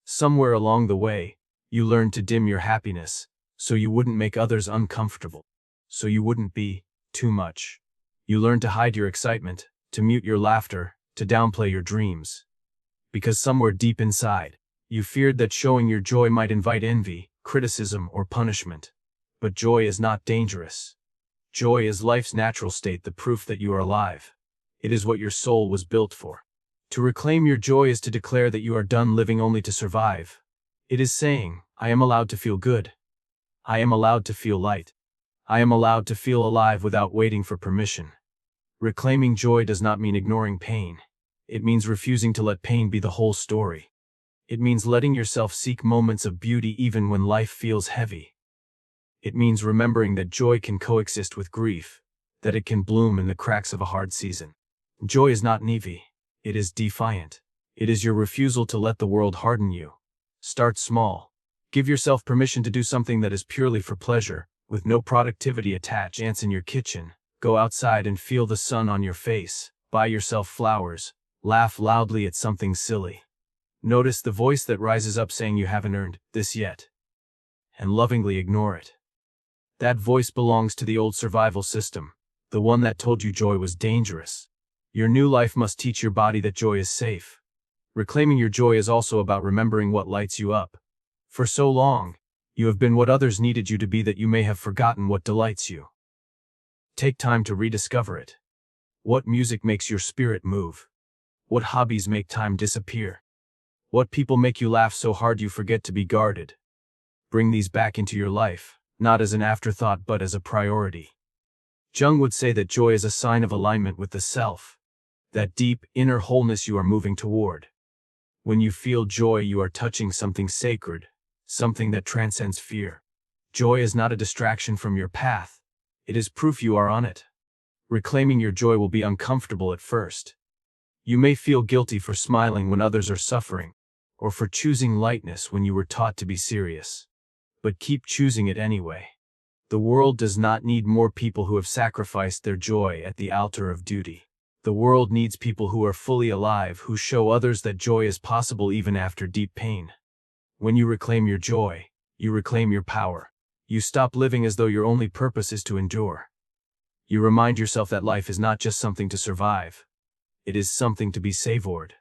Somewhere along the way, you learned to dim your happiness, so you wouldn't make others uncomfortable, so you wouldn't be too much. You learned to hide your excitement, to mute your laughter, to downplay your dreams. Because somewhere deep inside, you feared that showing your joy might invite envy, criticism, or punishment. But joy is not dangerous. Joy is life's natural state, the proof that you are alive. It is what your soul was built for. To reclaim your joy is to declare that you are done living only to survive. It is saying, I am allowed to feel good. I am allowed to feel light. I am allowed to feel alive without waiting for permission. Reclaiming joy does not mean ignoring pain. It means refusing to let pain be the whole story. It means letting yourself seek moments of beauty even when life feels heavy. It means remembering that joy can coexist with grief, that it can bloom in the cracks of a hard season. Joy is not naive. It is defiant. It is your refusal to let the world harden you. Start small. Give yourself permission to do something that is purely for pleasure, with no productivity attached. Ants in your kitchen. Go outside and feel the sun on your face. Buy yourself flowers. Laugh loudly at something silly. Notice the voice that rises up saying you haven't earned this yet. And lovingly ignore it. That voice belongs to the old survival system, the one that told you joy was dangerous. Your new life must teach your body that joy is safe. Reclaiming your joy is also about remembering what lights you up. For so long, you have been what others needed you to be that you may have forgotten what delights you. Take time to rediscover it. What music makes your spirit move? What hobbies make time disappear? What people make you laugh so hard you forget to be guarded? Bring these back into your life, not as an afterthought but as a priority. Jung would say that joy is a sign of alignment with the self, that deep, inner wholeness you are moving toward. When you feel joy, you are touching something sacred, something that transcends fear. Joy is not a distraction from your path. It is proof you are on it. Reclaiming your joy will be uncomfortable at first. You may feel guilty for smiling when others are suffering, or for choosing lightness when you were taught to be serious. But keep choosing it anyway. The world does not need more people who have sacrificed their joy at the altar of duty. The world needs people who are fully alive, who show others that joy is possible even after deep pain. When you reclaim your joy, you reclaim your power. You stop living as though your only purpose is to endure. You remind yourself that life is not just something to survive. It is something to be savored.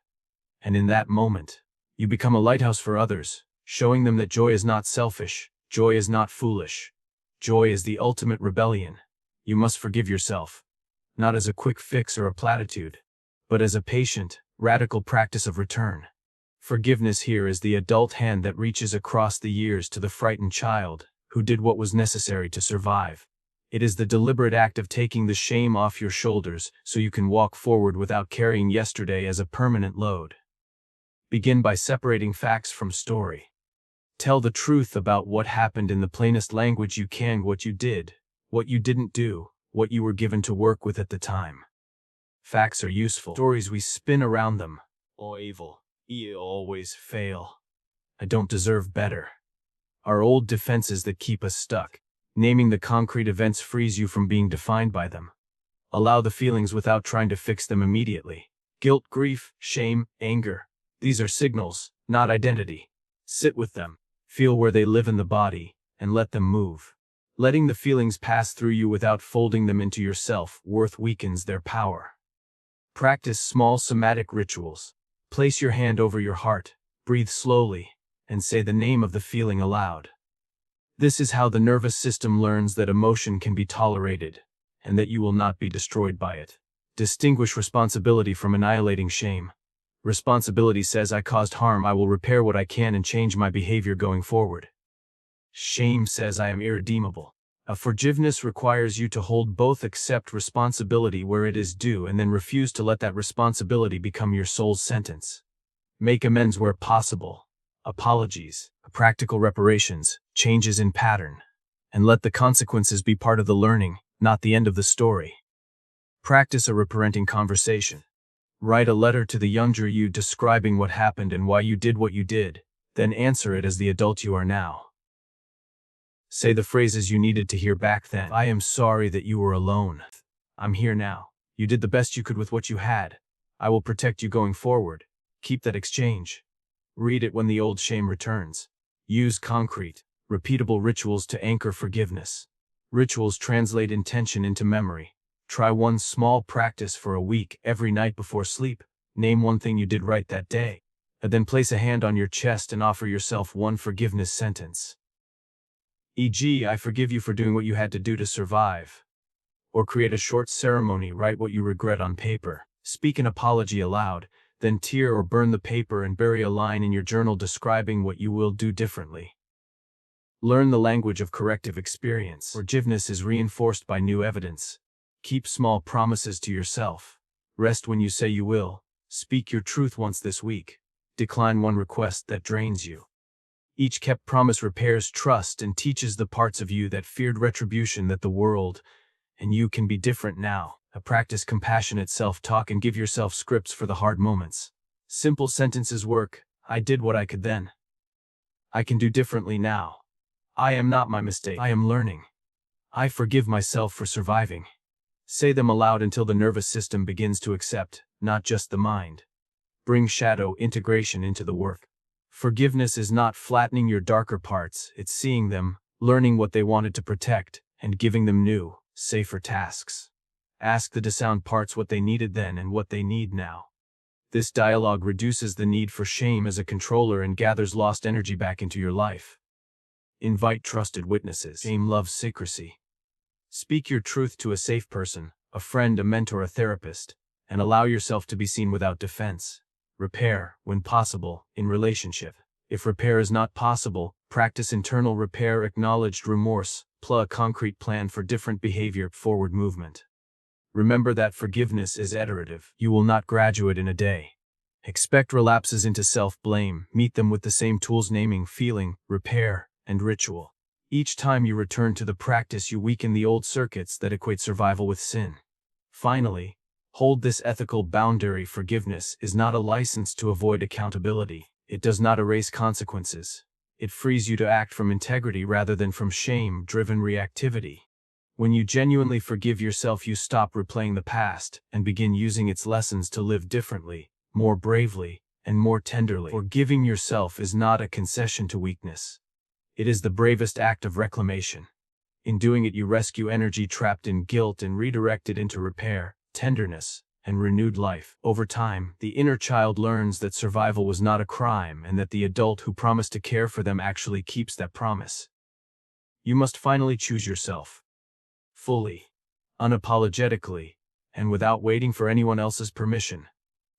And in that moment, you become a lighthouse for others, showing them that joy is not selfish, joy is not foolish. Joy is the ultimate rebellion. You must forgive yourself, not as a quick fix or a platitude, but as a patient, radical practice of return. Forgiveness here is the adult hand that reaches across the years to the frightened child who did what was necessary to survive. It is the deliberate act of taking the shame off your shoulders so you can walk forward without carrying yesterday as a permanent load. Begin by separating facts from story. Tell the truth about what happened in the plainest language you can, what you did, what you didn't do, what you were given to work with at the time. Facts are useful. Stories we spin around them. Oh, evil. You always fail. I don't deserve better. are old defenses that keep us stuck. Naming the concrete events frees you from being defined by them. Allow the feelings without trying to fix them immediately. Guilt, grief, shame, anger. These are signals, not identity. Sit with them, feel where they live in the body, and let them move. Letting the feelings pass through you without folding them into your self-worth weakens their power. Practice small somatic rituals. Place your hand over your heart, breathe slowly, and say the name of the feeling aloud. This is how the nervous system learns that emotion can be tolerated, and that you will not be destroyed by it. Distinguish responsibility from annihilating shame. Responsibility says I caused harm, I will repair what I can and change my behavior going forward. Shame says I am irredeemable. Forgiveness requires you to hold both, accept responsibility where it is due and then refuse to let that responsibility become your soul's sentence. Make amends where possible. Apologies, practical reparations, changes in pattern. And let the consequences be part of the learning, not the end of the story. Practice a reparenting conversation. Write a letter to the younger you describing what happened and why you did what you did, then answer it as the adult you are now. Say the phrases you needed to hear back then. I am sorry that you were alone. I'm here now. You did the best you could with what you had. I will protect you going forward. Keep that exchange. Read it when the old shame returns. Use concrete, repeatable rituals to anchor forgiveness. Rituals translate intention into memory. Try one small practice for a week. Every night before sleep, name one thing you did right that day. And then place a hand on your chest and offer yourself one forgiveness sentence. E.g., I forgive you for doing what you had to do to survive. Or create a short ceremony, write what you regret on paper. Speak an apology aloud, then tear or burn the paper and bury a line in your journal describing what you will do differently. Learn the language of corrective experience. Forgiveness is reinforced by new evidence. Keep small promises to yourself. Rest when you say you will. Speak your truth once this week. Decline one request that drains you. Each kept promise repairs trust and teaches the parts of you that feared retribution that the world and you can be different now. Practice compassionate self-talk and give yourself scripts for the hard moments. Simple sentences work. I did what I could then. I can do differently now. I am not my mistake. I am learning. I forgive myself for surviving. Say them aloud until the nervous system begins to accept, not just the mind. Bring shadow integration into the work. Forgiveness is not flattening your darker parts, it's seeing them, learning what they wanted to protect, and giving them new, safer tasks. Ask the disowned parts what they needed then and what they need now. This dialogue reduces the need for shame as a controller and gathers lost energy back into your life. Invite trusted witnesses. Shame loves secrecy. Speak your truth to a safe person, a friend, a mentor, a therapist, and allow yourself to be seen without defense. Repair, when possible, in relationship. If repair is not possible, practice internal repair, acknowledged remorse, plus a concrete plan for different behavior, forward movement. Remember that forgiveness is iterative. You will not graduate in a day. Expect relapses into self-blame. Meet them with the same tools: naming, feeling, repair, and ritual. Each time you return to the practice, you weaken the old circuits that equate survival with sin. Finally, hold this ethical boundary. Forgiveness is not a license to avoid accountability. It does not erase consequences. It frees you to act from integrity rather than from shame-driven reactivity. When you genuinely forgive yourself, you stop replaying the past and begin using its lessons to live differently, more bravely, and more tenderly. Forgiving yourself is not a concession to weakness. It is the bravest act of reclamation. In doing it, you rescue energy trapped in guilt and redirect it into repair, tenderness, and renewed life. Over time, the inner child learns that survival was not a crime and that the adult who promised to care for them actually keeps that promise. You must finally choose yourself. Fully, unapologetically, and without waiting for anyone else's permission.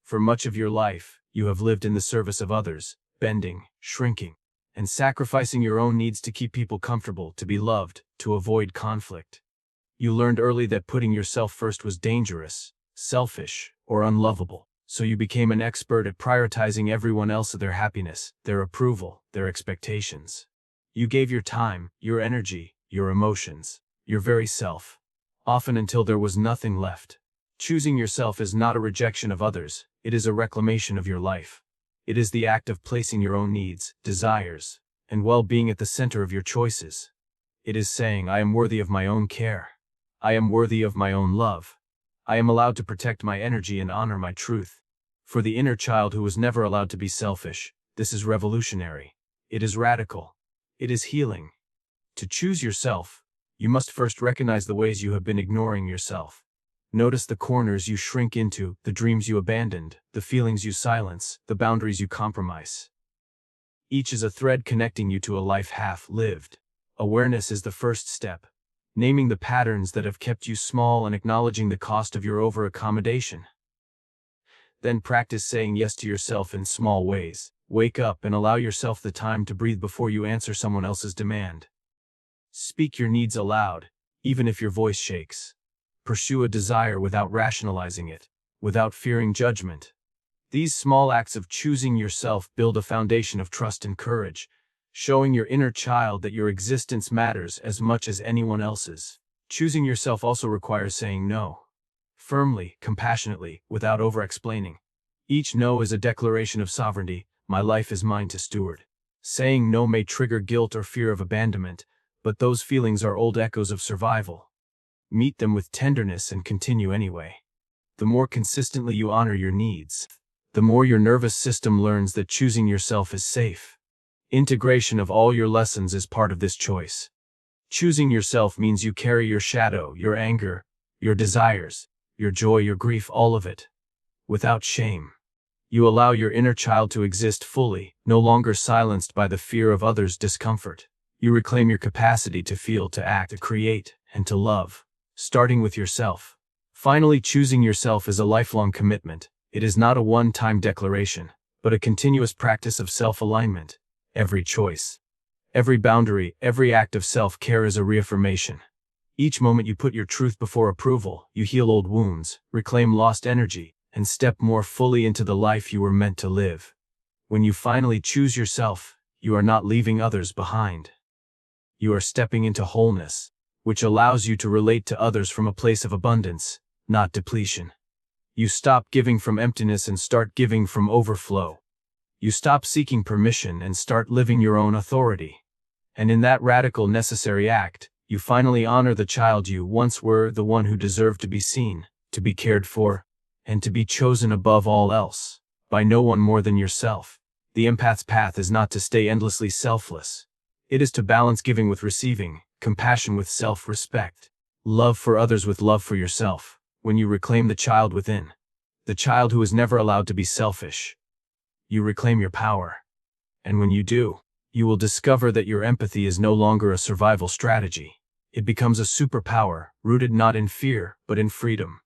For much of your life, you have lived in the service of others, bending, shrinking, and sacrificing your own needs to keep people comfortable, to be loved, to avoid conflict. You learned early that putting yourself first was dangerous, selfish, or unlovable, so you became an expert at prioritizing everyone else, their happiness, their approval, their expectations. You gave your time, your energy, your emotions, your very self, often until there was nothing left. Choosing yourself is not a rejection of others, it is a reclamation of your life. It is the act of placing your own needs, desires, and well-being at the center of your choices. It is saying, I am worthy of my own care. I am worthy of my own love. I am allowed to protect my energy and honor my truth. For the inner child who was never allowed to be selfish, this is revolutionary. It is radical. It is healing. To choose yourself, you must first recognize the ways you have been ignoring yourself. Notice the corners you shrink into, the dreams you abandoned, the feelings you silence, the boundaries you compromise. Each is a thread connecting you to a life half lived. Awareness is the first step, naming the patterns that have kept you small and acknowledging the cost of your over-accommodation. Then practice saying yes to yourself in small ways. Wake up and allow yourself the time to breathe before you answer someone else's demand. Speak your needs aloud, even if your voice shakes. Pursue a desire without rationalizing it, without fearing judgment. These small acts of choosing yourself build a foundation of trust and courage, showing your inner child that your existence matters as much as anyone else's. Choosing yourself also requires saying no. Firmly, compassionately, without over-explaining. Each no is a declaration of sovereignty. My life is mine to steward. Saying no may trigger guilt or fear of abandonment, but those feelings are old echoes of survival. Meet them with tenderness and continue anyway. The more consistently you honor your needs, the more your nervous system learns that choosing yourself is safe. Integration of all your lessons is part of this choice. Choosing yourself means you carry your shadow, your anger, your desires, your joy, your grief, all of it, without shame. You allow your inner child to exist fully, no longer silenced by the fear of others' discomfort. You reclaim your capacity to feel, to act, to create, and to love, starting with yourself. Finally, choosing yourself is a lifelong commitment. It is not a one-time declaration, but a continuous practice of self-alignment. Every choice, every boundary, every act of self-care is a reaffirmation. Each moment you put your truth before approval, you heal old wounds, reclaim lost energy, and step more fully into the life you were meant to live. When you finally choose yourself, you are not leaving others behind. You are stepping into wholeness, which allows you to relate to others from a place of abundance, not depletion. You stop giving from emptiness and start giving from overflow. You stop seeking permission and start living your own authority. And in that radical, necessary act, you finally honor the child you once were, the one who deserved to be seen, to be cared for, and to be chosen above all else, by no one more than yourself. The empath's path is not to stay endlessly selfless. It is to balance giving with receiving, compassion with self-respect, love for others with love for yourself. When you reclaim the child within, the child who is never allowed to be selfish, you reclaim your power. And when you do, you will discover that your empathy is no longer a survival strategy. It becomes a superpower, rooted not in fear, but in freedom.